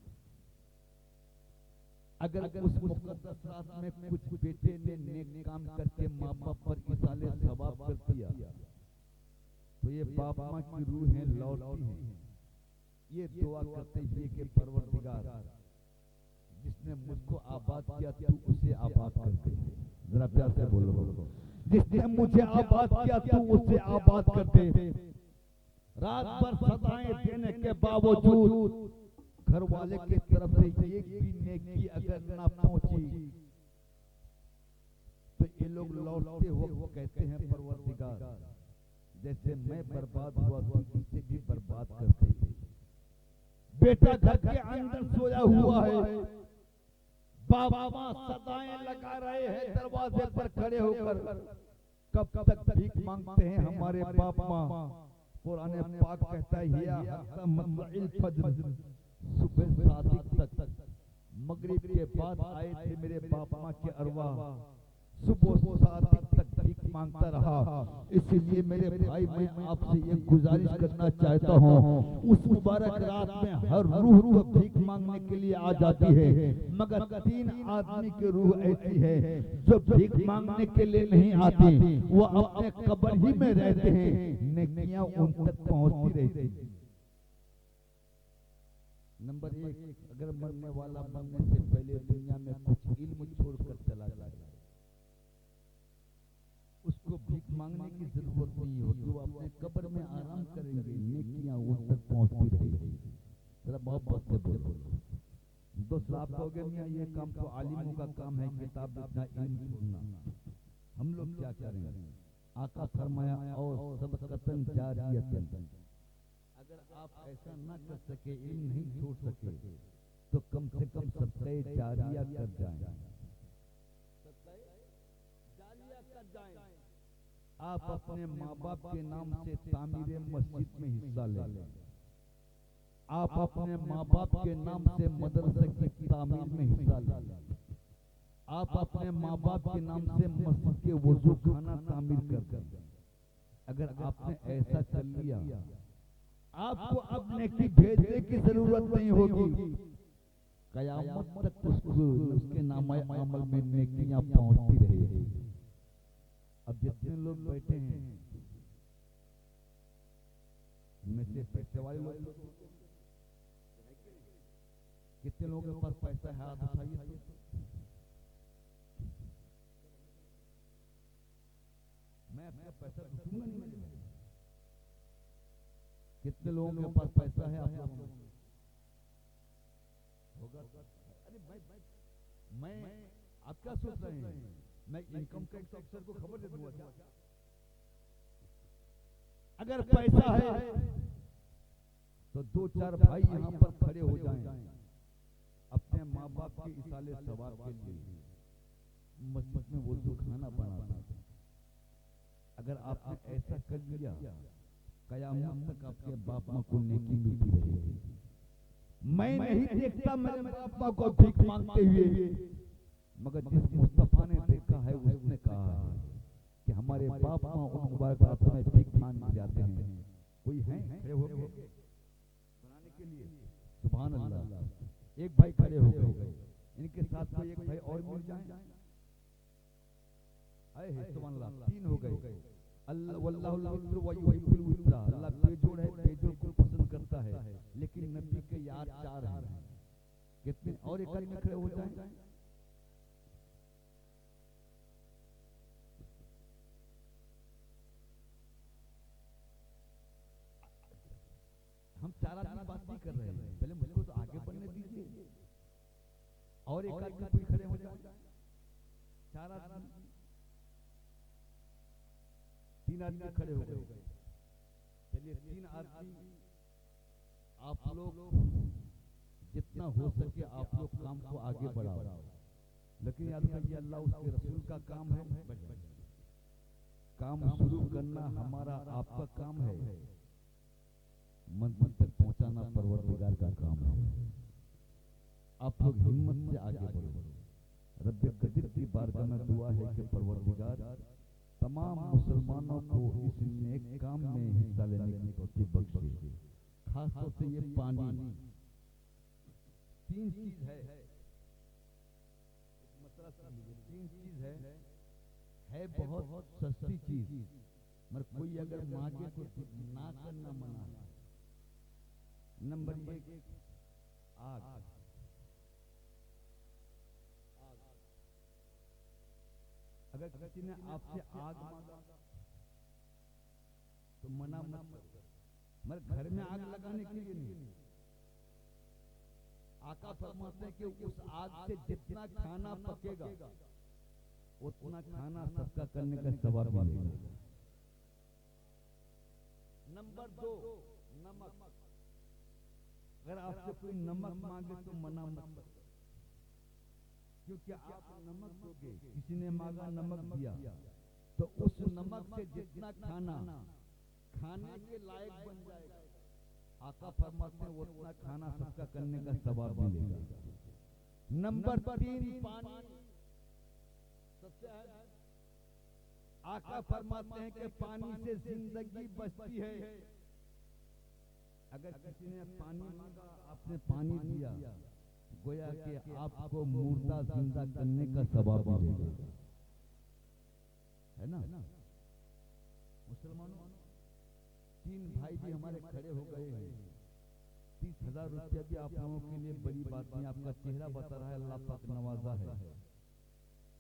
अगर उस मुकद्दस रात में कुछ बेटे ने नेक काम करके माँ बाप पर इसाले सवाब कर दिया, तो ये बाप माँ की रूहें लौटती हैं। ये दुआ करते हुए कि परवरदिगार, जिसने मुझको आबाद किया तू उसे आबाद कर दे। जरा प्यार से बोलो, जिसने मुझे आबाद किया तू उसे आबाद कर दे। रात भर सदाएं देने के बावजूद घर वाले की तरफ से एक भी नेकी अगर ना पहुंची तो ये लोग लौटते हो वो कहते हैं परवरदिगार, जैसे मैं बर्बाद हुआ तो इसे भी बर्बाद कर दे। बेटा घर के अंदर सोया हुआ है, बाबा माँ सदाएं लगा रहे हैं दरवाजे पर खड़े होकर, कब तक भीख मांगते हैं हमारे बाप माँ। कुरान पाक कहता है या मत्लइल फज्र, सुबह सादिक तक, मगरिब के बाद आए थे मेरे बाप माँ के अरवा, सुबह सादिक तक भीख मांगता रहा। इसलिए मेरे भाई मैं आपसे एक गुजारिश करना चाहता हूँ, उस मुबारक रात में हर रूह तो भीख मांगने के लिए आ जाती है, मगर 3 आदमी की रूह ऐसी है जो भीख मांगने के लिए नहीं आती, वो अपने कब्र ही में रहते हैं, नेकियां उन तक पहुंचती रहती। नंबर 1, अगर मरने वाला मरने से पहले दुनिया में कुछ इल्म छोड़कर चला जाए, उसको भीख मांगने की जरूरत नहीं होगी, वो अपने कब्र में आराम करेंगे, नेकियां उन तक पहुंचती रहेगी। जरा मोहब्बत से बोलो। दोस्त आप कहोगे मियां ये काम तो आलिमों का काम है, किताब लिखना, इल्म छोड़ना, हम लोग क्या करेंगे? आका फरमाया और सबकतन जारियतन, अगर आप ऐसा ना कर सके, इल्म नहीं छोड़ सके, तो कम से कम सदक़े जारिया कर जाएं। आप अपने माँ बाप के नाम से तामीर मस्जिद में हिस्सा लें, आप अपने माँ बाप के नाम से मदरसे की तामीर में हिस्सा लें, आप अपने माँ बाप के नाम से मस्जिद के वजू खाना तामीर कर दें। अगर आपने ऐसा कर लिया, आपको अब नेकी भेजने की जरूरत नहीं होगी, कयामत तक उसके नामे अमल में नेकियां पहुंचती रहेगी। अब जितने लोग बैठे हैं में से पैसे वाले लोग, कितने लोगों के पास पैसा है? हाथ उठाइए। मैं अपना पैसा दूंगा नहीं। कितने लोगों के पास पैसा है? आप होगा? अरे मैं आप क्या सोच रहे हैं? मैं इनकम टैक्स अफसर को खबर दे दूंगा क्या? अगर पैसा है तो 2-4 भाई यहाँ पर खड़े हो जाएं, अपने माँ बाप के इसाले सवाब के लिए मस्जिद में वजू खाना बनाना। अगर आपने ऐसा कर लिया, कयामत तक आपके बाप माँ को नेकी मिलती रहेगी। मैं नहीं देखता मेरे बाप माँ को भीख मांगते हुए, मगर जिस मुस्तफा ने देखा है उसने कहा है कि हमारे बाप माँ उन मुबारक रातों में भीख मांग जाते हैं। कोई है खड़े हो गए बनाने के लिए? सुभान अल्लाह। एक भाई खड़े हो गए, इनके साथ कोई एक भाई और मिल जाए। आए सुभान अल्लाह, 3 हो गए। अल्लाह वल्लाहुल वित्र व युहिब्बुल वित्रा, अल्लाह बेजोड़ है, बेजोड़ को पसंद करता है, लेकिन नबी के यार 4 हैं। कितने और एक में खड़े हो जाएं? हम 4 आदमी बात नहीं कर रहे हैं, पहले मुझको तो आगे बढ़ने दीजिए। और एक आदमी कोई खड़े हो जाए, 4 आदमी, 3 आदमी खड़े हो गए। चलिए 3 आदमी, आप लोग जितना हो सके आप लोग काम को आगे बढ़ाओ, लेकिन याद रखिए अल्लाह उसके रसूल का काम है। काम शुरू करना हमारा आपका काम है, मंजिल तक पहुंचाना परवरदिगार का काम है। आप लोग हिम्मत से आगे बढ़ो। रब्बे कदीर की बारगाह में दुआ है कि परवरदिगार तमाम मुसलमानों को इस नेक काम में हिस्सा लेने की तौफीक बख्शे। खासतौर से ये पानी 3 चीज है, मसला समझ लीजिए, 3 चीज है बहुत सस्ती चीज, मगर कोई अगर मांगे तो ना करना मना है। नंबर 1 आग। अगर किसी ने आपसे आग मांगा तो मना मत करो, मगर घर में आग लगाने के लिए नहीं। आका फरमाते हैं कि उस आग से जितना खाना पकेगा उतना खाना सबका करने का सवाब मिलेगा। नंबर 2 नमक। अगर आपसे कोई नमक मांगे तो मना मत करो, क्योंकि आप नमक दोगे, किसी ने मांगा नमक दिया तो उस नमक से जितना खाना खाने के लायक बन जाएगा, आका फरमाते हैं उतना खाना सबका करने का सवाब मिलेगा। नंबर 3 पानी। सबसे आका फरमाते हैं कि पानी से जिंदगी बचती है। अगर किसी ने पानी मांगा, आपने पानी दिया, गोया कि आपको मुर्दा जिंदा करने का सवाब मिलेगा, है ना। मुसलमानों, 3 भाई भी हमारे खड़े हो गए हैं। 30,000 रुपया भी आप लोगों के लिए बड़ी बात नहीं, आपका चेहरा बता रहा है अल्लाह पाक नवाजा है।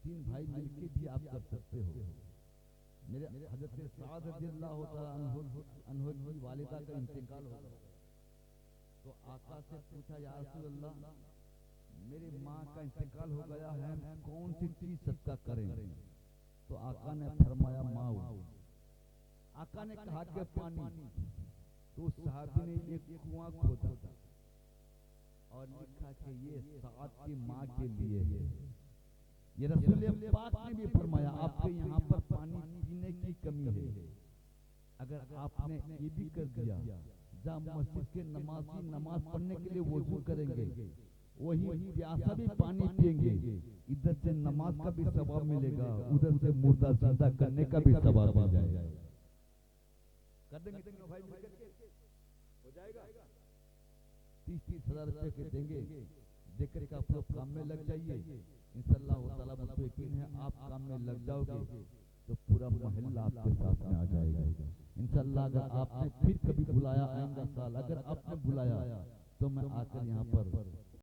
3 भाई मिलके भी आप कर सकते हो। मेरे हज़रत साद रज़ियल्लाहु तआला अन्हु की वालिदा का इंतकाल हो गया, तो आका से पूछा, या रसूल अल्लाह, मेरी माँ का इंतकाल हो गया है, कौन सी चीज सदका करें? तो आका ने फरमाया माओ। आका ने कहा कि पानी। तो साहबी ने एक कुआं खोदा और लिखा कि ये साद की माँ के लिए है। ये रसूल पाक ने भी फरमाया आपके यहाँ पर पानी पीने की कमी है, अगर आपने ये भी कर दिया, जहाँ मस्जिद के नमाजी नमाज पढ़ने के लिए वजू करेंगे, वही प्यासा भी पानी पिएंगे, इधर से नमाज का भी सवाब मिलेगा, उधर से मुर्दा जिंदा करने का भी सवाब मिल जाएगा। कर देंगे तीनों भाई मिलकर के, हो जाएगा। 30,000 रुपए के देंगे, देकर के आप लोग काम में लग जाइए। इंशाअल्लाह ताला मुझको यकीन है आप काम में लग जाओगे तो पूरा मोहल्ला आपके साथ में आ जाएगा इंशाअल्लाह। अगर आपने फिर कभी बुलाया आएंदा साल, अगर आपने बुलाया तो मैं आकर यहाँ पर